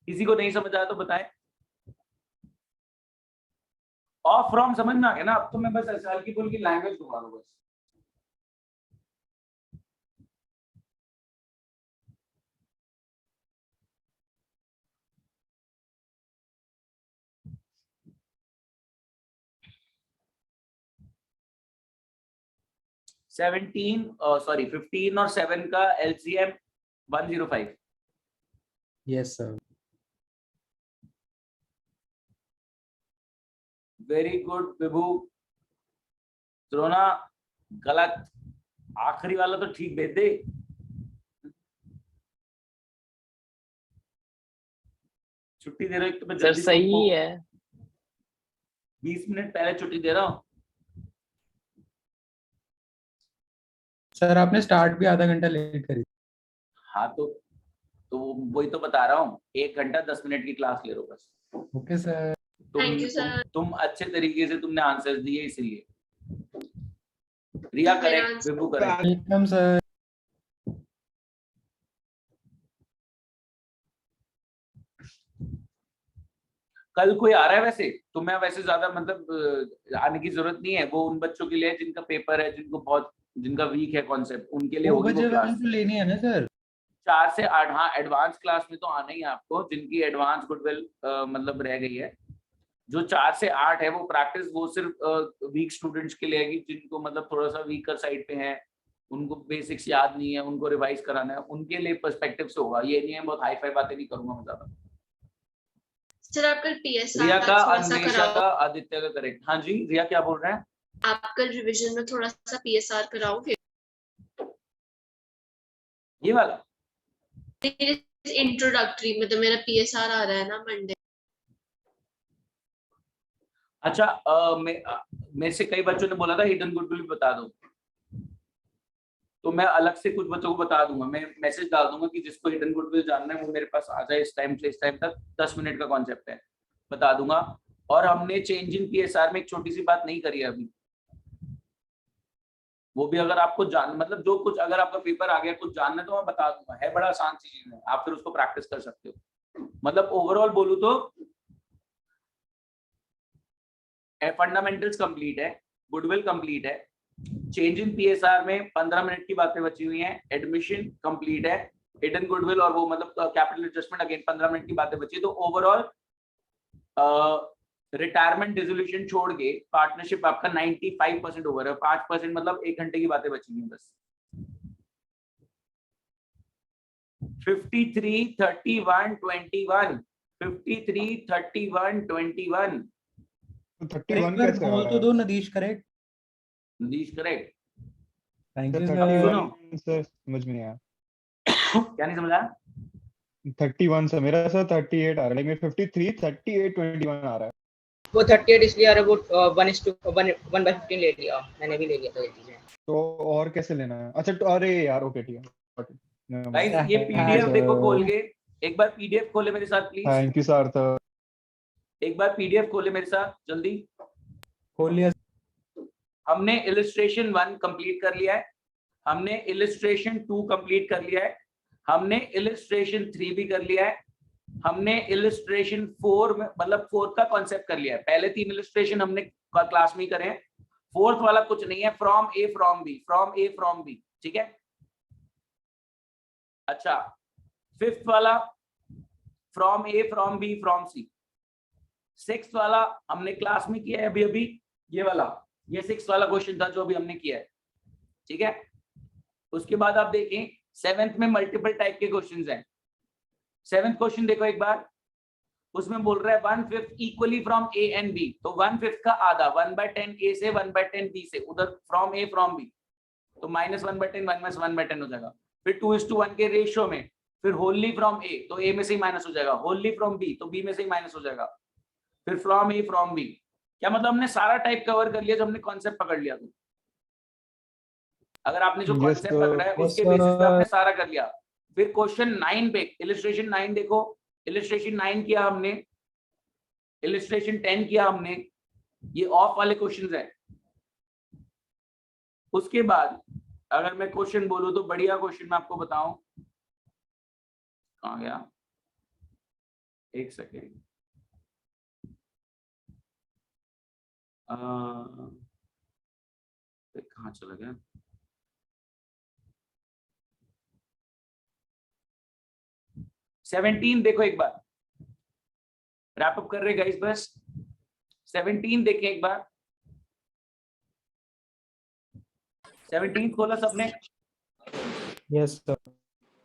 किसी को नहीं समझ आया तो बताएं। ऑफ फ्रॉम समझ में आ गया ना? अब तो मैं बस हल्की फुल्की लैंग्वेज घुमा दूं बस। सॉरी 15 और 7 का LCM 105। Yes sir. Very good Vibhu. Drona गलत, आखिरी वाला तो ठीक भेज दे। छुट्टी दे रहा हूँ, एक तो मैं सर जल्दी सही तुमको है। 20 मिनट पहले छुट्टी दे रहा हूँ। सर आपने स्टार्ट भी आधा घंटा लेट करी। हाँ तो वही तो बता रहा हूँ, 1 घंटा 10 मिनट की क्लास ले रहा हूँ बस। Okay sir. Thank you, sir. तुम अच्छे तरीके से तुमने आंसर्स दिए इसलिए। रिया मेरा करेक्ट, answer- विभू करेक्ट। Welcome sir. कल कोई आ रहा है वैसे? तुम्हें वैसे ज्यादा मतलब आने की जरूरत नहीं है, वो उन बच्चों के लिए जिनका पेपर है, जिनका वीक है कॉन्सेप्ट, उनके लिए 2 होगी वो बजे वाली क्लास। तो लेनी है ना सर? 4 से 8, हाँ एडवांस क्लास में तो आना ही है आपको, जिनकी एडवांस गुडविल मतलब रह गई है। जो 4 से 8 है वो प्रैक्टिस, वो सिर्फ वीक स्टूडेंट्स के लिए है, जिनको मतलब थोड़ा सा वीकर साइड पे है, उनको बेसिक्स याद नहीं है, उनको रिवाइज कराना है, उनके लिए पर्सपेक्टिव से होगा। ये नहीं है बहुत हाई फाई बातें नहीं करूंगा मैं ज्यादा। सर आप कल PSR रिया का, थोड़ा सा अन्वेषा कराओ। का, आदित्य का करेक्ट। हाँ जी रिया क्या बोल रहे हैं? आप कल रिवीजन में थोड़ा सा PSR कराओगे? ये वाला इंट्रोडक्टरी मतलब मेरा PSR आ रहा है ना मंडे। अच्छा, मेरे से कई बच्चों ने बोला था हिडन गुडविल भी बता दो, तो मैं अलग से कुछ बच्चों को बता दूंगा। मैं मैसेज डाल दूंगा कि जिसको हिडन गुडविल जानना है वो मेरे पास आ जाए, इस टाइम से इस टाइम तक 10 मिनट का कॉन्सेप्ट है, बता दूंगा। और हमने चेंज इन PSR में एक छोटी सी बात नहीं करी है अभी, वो भी अगर आपको जान मतलब जो कुछ, अगर आपका पेपर आ गया कुछ जानना है तो मैं बता दूंगा, है बड़ा आसान सी चीज है, आप फिर उसको प्रैक्टिस कर सकते हो। मतलब ओवरऑल बोलूं तो फंडामेंटल्स कंप्लीट है, गुडविल कंप्लीट है, चेंज इन PSR में 15 मिनट की बातें बची हुई हैं, एडमिशन कंप्लीट है, हिडन गुडविल और वो मतलब कैपिटल एडजस्टमेंट अगेन 15 मिनट की बातें बची है। तो ओवरऑल रिटायरमेंट डिसोल्यूशन छोड़ के पार्टनरशिप आपका 95% ओवर है, 5% मतलब 1 घंटे की बातें बची हुई हैं बस। 53 31 21 53 31 21 31 सर कैसे आ बोल रहा तो है? दो Nadish correct. Nish correct. Thank sir you sir. 31 sir समझ में नहीं आया। क्या नहीं समझा? 31 सर मेरा सर 38 आ रहा है, लेकिन 53 38 21 आ रहा है। वो 38 इसलिए आ रहा है, वो 1:15 ले लिया, मैंने भी ले लिया था ये चीजें। तो और कैसे लेना है? अच्छा तो अरे यार ओके ठीक है। गाइस ये PDF देखो खोल के, एक बार PDF खोले मेरे साथ प्लीज, थैंक यू सर। तो एक बार PDF खोले मेरे साथ जल्दी। खोल लिया। हमने इलिस्ट्रेशन 1 कंप्लीट कर लिया है, हमने इलिस्ट्रेशन 2 कंप्लीट कर लिया है, हमने इलिस्ट्रेशन 3 भी कर लिया है, हमने इलिस्ट्रेशन 4 में मतलब 4 का कॉन्सेप्ट कर लिया है। पहले 3 इलिस्ट्रेशन हमने क्लास में ही करे हैं, 4th वाला कुछ नहीं है, from A from B, from A from B, ठीक है। अच्छा 5th वाला from A from B from C। 6th वाला हमने क्लास में किया है अभी अभी, ये वाला, ये 6th वाला क्वेश्चन था जो अभी हमने किया है, ठीक है। उसके बाद आप देखें 7th में मल्टीपल टाइप के क्वेश्चंस हैं। 7th क्वेश्चन देखो एक बार, उसमें बोल रहा है 1/5 equally from A and B, तो 1/5 का आधा 1/10 A से 1/10 B से, उधर फ्रॉम A फ्रॉम B, तो -1/10 1/10 हो जाएगा। फिर 2:1 के रेशियो में, फिर होलली फ्रॉम A, तो A में से ही माइनस हो जाएगा, होलली फ्रॉम B, तो B में से ही माइनस हो जाएगा, फिर फ्रॉम A फ्रॉम B। क्या मतलब हमने सारा टाइप कवर कर लिया जो हमने कॉन्सेप्ट पकड़ लिया। तो अगर आपने जो कॉन्सेप्ट पकड़ा है उसके बेसिस पे आपने सारा कर लिया। फिर क्वेश्चन 9 पे इलिस्ट्रेशन 9 देखो, इलिस्ट्रेशन 9 किया हमने, इलिस्ट्रेशन 10 किया हमने, ये ऑफ वाले क्वेश्चंस हैं। उसके बाद अगर मैं क्वेश्चन बोलूं तो बढ़िया क्वेश्चन मैं आपको बताऊं, कहां गया, एक सेकेंड, कहां चला गया, सेवनटीन देखो एक बार, रैप अप कर रहे गाइस बस। 17 देखें एक बार, 17 खोला सबने? Yes sir.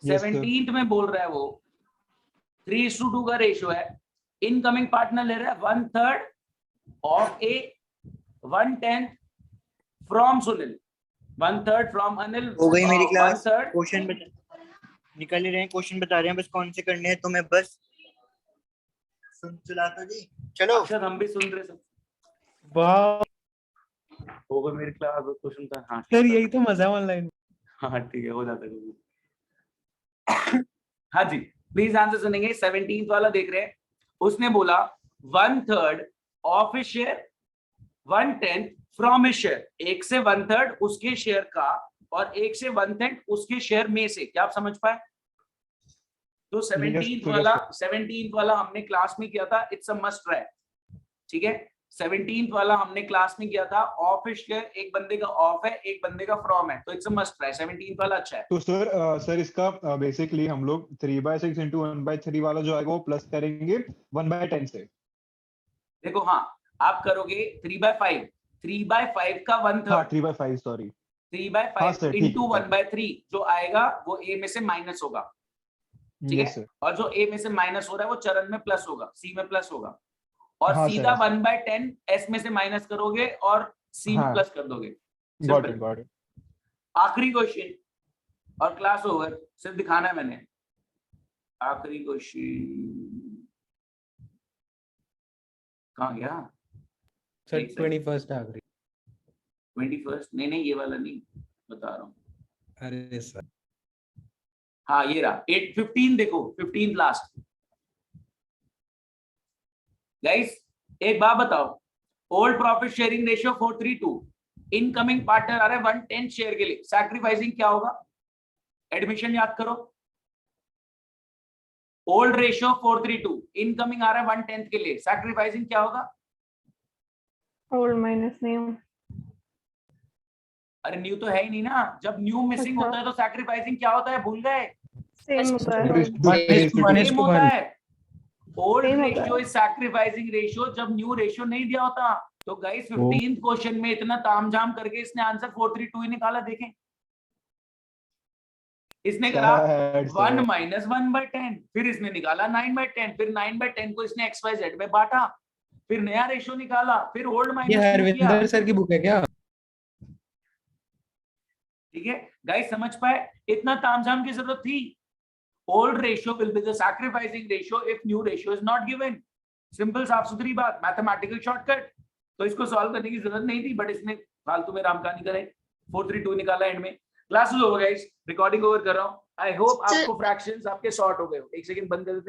17 में बोल रहा है वो 3:2 का रेशियो है, इनकमिंग पार्टनर ले रहा है 1/3 of a 1/10 from Sunil, 1/3 from Anil, हो गई मेरी क्लास। 1/3 क्वेश्चन बता निकल ही रहे हैं, क्वेश्चन बता रहे हैं बस कौन से करने हैं, तो मैं बस सुन चला तो जी चलो। अक्षर हम भी सुन रहे सब। वाह हो गई मेरी क्लास क्वेश्चन का। हाँ सर यही तो मजा है ऑनलाइन। हाँ ठीक है, हो जाता है कभी। हाँ जी, प्लीज आंसर सुनेंगे। 17th वाला देख रहे हैं, उसने बोला 1/3 of A share, 1/10 from A share, 1 से 1/3 उसके शेयर का और 1 से 1/10 उसके शेयर में से। क्या आप समझ पाए? तो 17th वाला हमने क्लास में किया था, इट्स अ मस्ट ट्राई। ठीक है, 17th वाला हमने क्लास में किया था, ऑफ ए शेयर, एक बंदे का ऑफ है, एक बंदे का फ्रॉम है, तो it's a must try. 17th वाला अच्छा है। तो सर इसका बेसिकली हम लोग 3/6 into 1/3 वाला जो आएगा वो प्लस करेंगे 1/10 से। देखो हाँ, आप करोगे 3/5, 3/5 का 1/3, हाँ 3/5 सॉरी, 3/5 हाँ सर, ठीक इंटू है। 1/3 जो आएगा वो ए में से माइनस होगा। ठीक यस है, सर। और जो ए में से माइनस हो रहा है वो चरण में प्लस होगा, सी में प्लस होगा। और हाँ, सीधा सर। 1/10 एस में से माइनस करोगे और सी में हाँ। प्लस कर दोगे। Got Simple। इट। आखिरी क्वेश्चन और क्लास ओवर, सिर्फ दिखाना है मैंने। आखिरी क्वेश्चन कहाँ गया? सर एक second। 21st आखिरी। 21st नहीं, ये वाला नहीं बता रहा हूँ। अरे सर हाँ ये रहा 8/15, देखो 15 लास्ट। गाइस एक बात बताओ, old profit sharing ratio 4:3:2, incoming partner आ रहा है 1/10 शेयर के लिए, सैक्रिफाइसिंग क्या होगा? एडमिशन याद करो। ओल्ड रेशियो 4:3:2, इनकमिंग आ रहा है 1/10 के लिए, सैक्रिफाइसिंग क्या होगा? Old minus new. अरे न्यू तो है ही नहीं ना, जब न्यू मिसिंग अच्छा। होता है तो सैक्रिफाइसिंग क्या होता है, भूल गए? सेम होता है। 1:1 सेम होता है। ओल्ड Same होता रेशियो है। इज सैक्रिफाइसिंग रेशियो जब न्यू रेशियो नहीं दिया होता। तो गाइस 15th क्वेश्चन में इतना तामझाम करके इसने आंसर 4:3:2 ही निकाला। देखें, इसने करा 1 - 1/10, फिर इसने निकाला 9/10, फिर 9/10 को इसने XYZ में बांटा, फिर नया रेशियो निकाला, फिर ओल्ड ये माइनस किया। हरविंदर सर की बुक है क्या? ठीक है गाइस, समझ पाए? इतना तामझाम की जरूरत थी? Old ratio will be the sacrificing ratio if new ratio is not given. Simple साफ सुथरी बात, मैथमेटिकल शॉर्टकट। तो इसको सॉल्व करने की जरूरत नहीं थी, बट इसने फालतू में रामकहानी करे, 4:3:2 निकाला एंड में। Classes over guys, recording over कर रहा हूं। आई होप Sir- आपको फ्रैक्शंस आपके शॉर्ट हो गए हो। एक सेकंड बंद कर देते हैं।